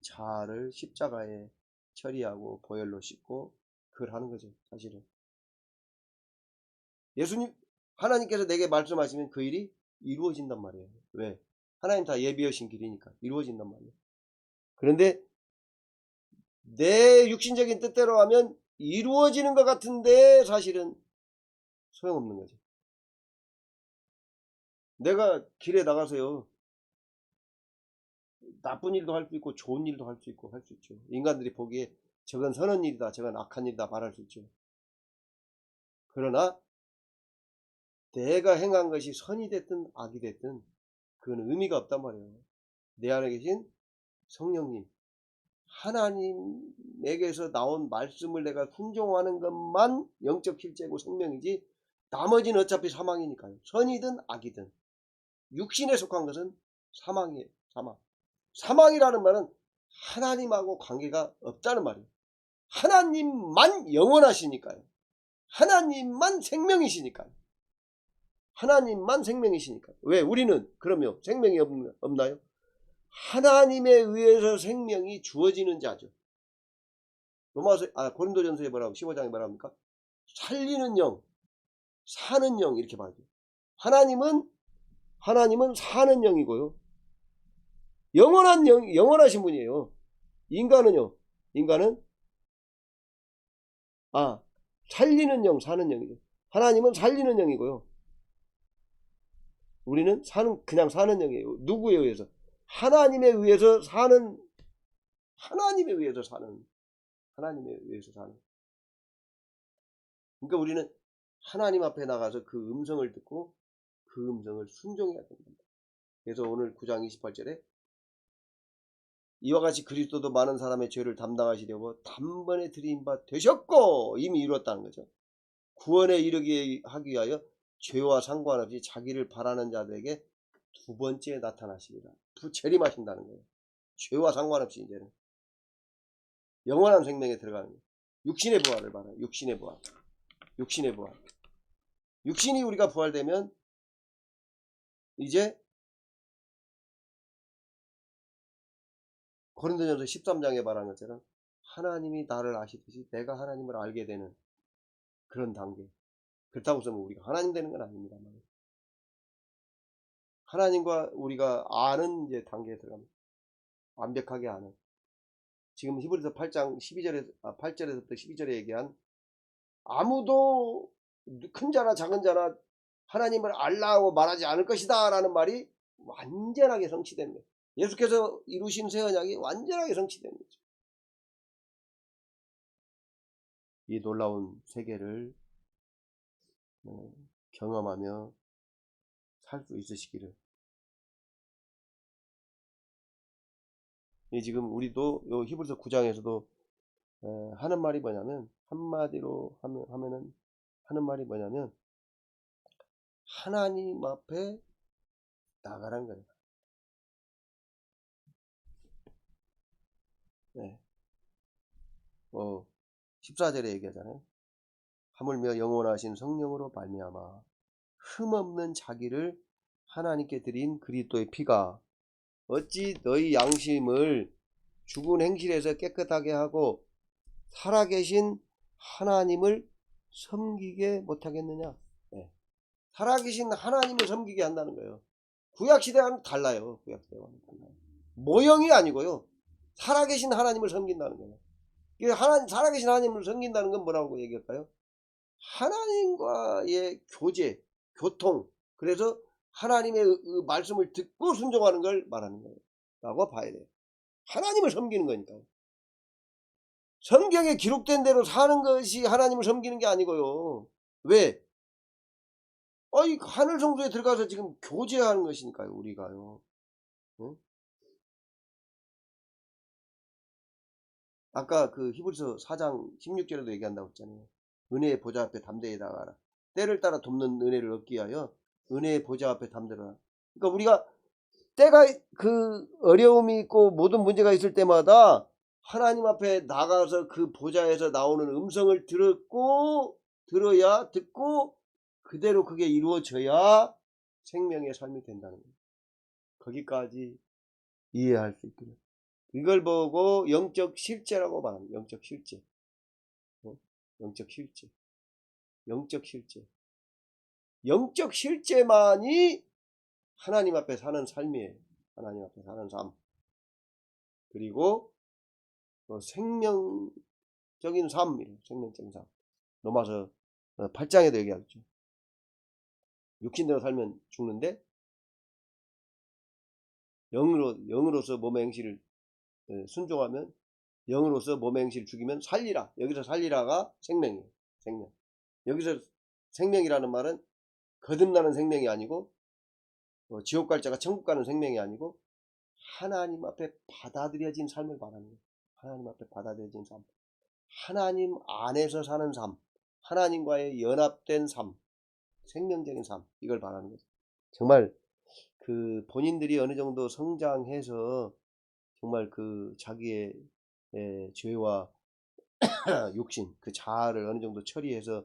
Speaker 1: 자아를 십자가에 처리하고 보혈로 씻고 그걸 하는 거죠. 사실은 예수님, 하나님께서 내게 말씀하시면 그 일이 이루어진단 말이에요. 왜? 하나님 다 예비하신 길이니까 이루어진단 말이에요. 그런데 내 육신적인 뜻대로 하면 이루어지는 것 같은데 사실은 소용없는 거죠. 내가 길에 나가서요, 나쁜 일도 할 수 있고 좋은 일도 할 수 있고 할 수 있죠. 인간들이 보기에 저건 선한 일이다, 저건 악한 일이다 말할 수 있죠. 그러나 내가 행한 것이 선이 됐든 악이 됐든 그건 의미가 없단 말이에요. 내 안에 계신 성령님, 하나님에게서 나온 말씀을 내가 순종하는 것만 영적 실제고 생명이지, 나머지는 어차피 사망이니까요. 선이든 악이든 육신에 속한 것은 사망이에요. 사망. 사망이라는 말은 하나님하고 관계가 없다는 말이에요. 하나님만 영원하시니까요. 하나님만 생명이시니까요. 하나님만 생명이시니까요. 왜? 우리는 그러면 생명이 없나요? 하나님에 의해서 생명이 주어지는 자죠. 고린도전서에 뭐라고 15장에 뭐랍니까? 살리는 영, 사는 영 이렇게 말해요. 하나님은 사는 영이고요. 영원한 영, 영원하신 분이에요. 인간은요. 인간은 살리는 영, 사는 영이죠. 하나님은 살리는 영이고요. 우리는 그냥 사는 영이에요. 누구에 의해서? 하나님에 의해서 사는, 하나님에 의해서 사는. 그러니까 우리는 하나님 앞에 나가서 그 음성을 듣고 그 음성을 순종해야 됩니다. 그래서 오늘 9장 28절에 이와 같이 그리스도도 많은 사람의 죄를 담당하시려고 단번에 드린 바 되셨고 이미 이뤘다는 거죠. 구원에 이르게 하기 위하여 죄와 상관없이 자기를 바라는 자들에게 두 번째 나타나십니다. 재림하신다는 거예요. 죄와 상관없이 이제는 영원한 생명에 들어가는 거예요. 육신의 부활을 말해요. 육신의 부활. 육신이 우리가 부활되면 이제 고린도전서 13장에 말한 것처럼 하나님이 나를 아시듯이 내가 하나님을 알게 되는 그런 단계. 그렇다고 해서 우리가 하나님 되는 건 아닙니다. 하나님과 우리가 아는 이제 단계에 들어갑니다. 완벽하게 아는. 지금 히브리서 8장 8절에서부터 12절에 얘기한 아무도 큰 자나 작은 자나 하나님을 알라고 말하지 않을 것이다 라는 말이 완전하게 성취되는 거예요. 예수께서 이루신 새 언약이 완전하게 성취되는 거죠. 이 놀라운 세계를 경험하며 살 수 있으시기를. 지금 우리도 요 히브리서 9장에서도 하는 말이 뭐냐면, 한마디로 하면은 하는 말이 뭐냐면 하나님 앞에 나가란 거예요. 네. 14절에 얘기하잖아요. 하물며 영원하신 성령으로 말미암아 흠없는 자기를 하나님께 드린 그리스도의 피가 어찌 너희 양심을 죽은 행실에서 깨끗하게 하고 살아계신 하나님을 섬기게 못하겠느냐. 네. 살아계신 하나님을 섬기게 한다는 거예요. 구약시대와는 달라요. 구약시대와는 달라요. 모형이 아니고요. 살아계신 하나님을 섬긴다는 거예요. 살아계신 하나님을 섬긴다는 건 뭐라고 얘기할까요? 하나님과의 교제, 교통. 그래서 하나님의 말씀을 듣고 순종하는 걸 말하는 거예요. 라고 봐야 돼요. 하나님을 섬기는 거니까요. 성경에 기록된 대로 사는 것이 하나님을 섬기는 게 아니고요. 왜? 하늘 성소에 들어가서 지금 교제하는 것이니까요. 우리가요. 응? 아까 그 히브리서 4장 16절에도 얘기한다고 했잖아요. 은혜의 보좌 앞에 담대히 나가라. 때를 따라 돕는 은혜를 얻기 위하여 은혜의 보좌 앞에 담대라. 그러니까 우리가 때가 그 어려움이 있고 모든 문제가 있을 때마다 하나님 앞에 나가서 그 보좌에서 나오는 음성을 듣고 그대로 그게 이루어져야 생명의 삶이 된다는 거예요. 거기까지 이해할 수 있도록. 이걸 보고 영적 실제라고 말합니다. 영적 실제. 영적 실제만이 하나님 앞에 사는 삶이에요. 하나님 앞에 사는 삶. 그리고 생명적인 삶, 생명적인 삶. 로마서 8장에도 얘기하죠. 육신대로 살면 죽는데 영으로서 몸의 행실을 순종하면, 영으로서 몸의 행실을 죽이면 살리라. 여기서 살리라가 생명이에요. 생명. 여기서 생명이라는 말은 거듭나는 생명이 아니고 지옥 갈 자가 천국 가는 생명이 아니고 하나님 앞에 받아들여진 삶을 말하는 거예요. 하나님 앞에 받아들여진 삶. 하나님 안에서 사는 삶. 하나님과의 연합된 삶. 생명적인 삶. 이걸 말하는 거죠. 정말 그 본인들이 어느 정도 성장해서 정말 그 자기의 죄와 욕심, 그 자아를 어느 정도 처리해서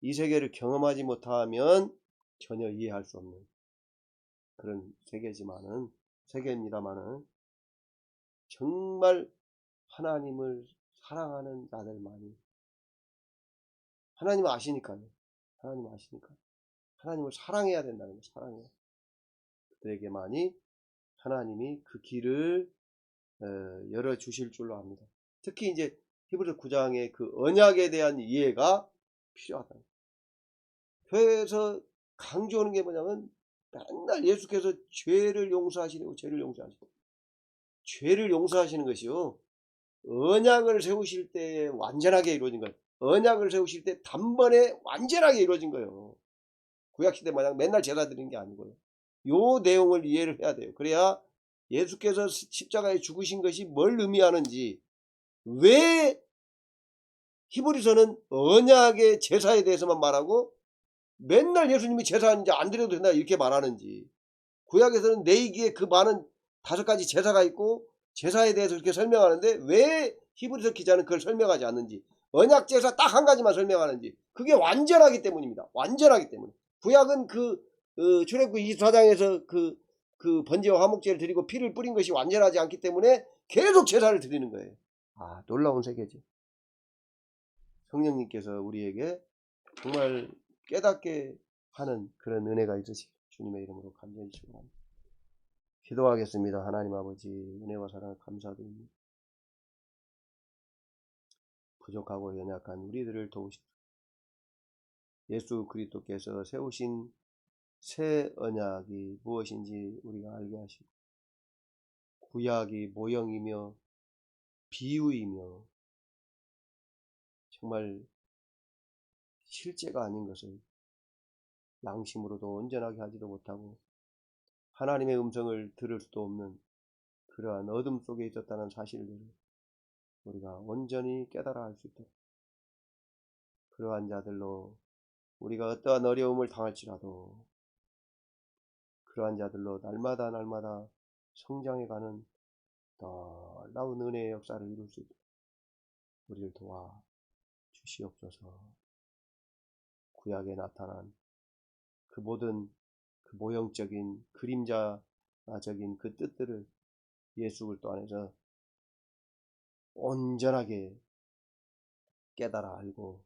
Speaker 1: 이 세계를 경험하지 못하면 전혀 이해할 수 없는 그런 세계입니다만은 정말 하나님을 사랑하는 자들만이, 하나님을 아시니까요. 하나님을 사랑해야 된다는 거예요. 사랑해요. 그들에게만이 하나님이 그 길을 열어주실 줄로 압니다. 특히 이제 히브리서 9장의 그 언약에 대한 이해가 필요하다. 교회에서 강조하는 게 뭐냐면 맨날 예수께서 죄를 용서하시는 것이요. 언약을 세우실 때 완전하게 이루어진 거예요. 언약을 세우실 때 단번에 완전하게 이루어진 거예요. 구약시대 마냥 맨날 제사 드리는 게 아니고요. 요 내용을 이해를 해야 돼요. 그래야 예수께서 십자가에 죽으신 것이 뭘 의미하는지, 왜 히브리서는 언약의 제사에 대해서만 말하고 맨날 예수님이 제사하는지 안 드려도 된다 이렇게 말하는지, 구약에서는 내이기에 그 많은 5가지 제사가 있고 제사에 대해서 이렇게 설명하는데 왜 히브리서 기자는 그걸 설명하지 않는지, 언약 제사 딱 한 가지만 설명하는지, 그게 완전하기 때문입니다. 완전하기 때문에. 구약은 출애굽기 24장에서 그 번제와 화목제를 드리고 피를 뿌린 것이 완전하지 않기 때문에 계속 제사를 드리는 거예요. 놀라운 세계죠. 성령님께서 우리에게 정말 깨닫게 하는 그런 은혜가 있으시길 주님의 이름으로 간절히 축원합니다. 기도하겠습니다. 하나님 아버지, 은혜와 사랑을 감사드립니다. 부족하고 연약한 우리들을 도우시옵소서. 예수 그리스도께서 세우신 새 언약이 무엇인지 우리가 알게 하시고, 구약이 모형이며 비유이며 정말 실제가 아닌 것을 양심으로도 온전하게 하지도 못하고 하나님의 음성을 들을 수도 없는 그러한 어둠 속에 있었다는 사실을 우리가 온전히 깨달아 할 수 있도록, 그러한 자들로 우리가 어떠한 어려움을 당할지라도 그러한 자들로 날마다 성장해가는 놀라운 은혜의 역사를 이룰 수 있도록 우리를 도와 주시옵소서. 구약에 나타난 그 모든 그 모형적인 그림자적인 그 뜻들을 예수 그리스도 안에서 온전하게 깨달아 알고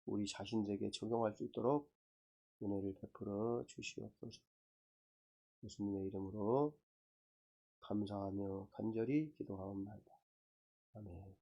Speaker 1: 우리 자신들에게 적용할 수 있도록 은혜를 베풀어 주시옵소서. 예수님의 이름으로 감사하며 간절히 기도하옵나이다. 아멘.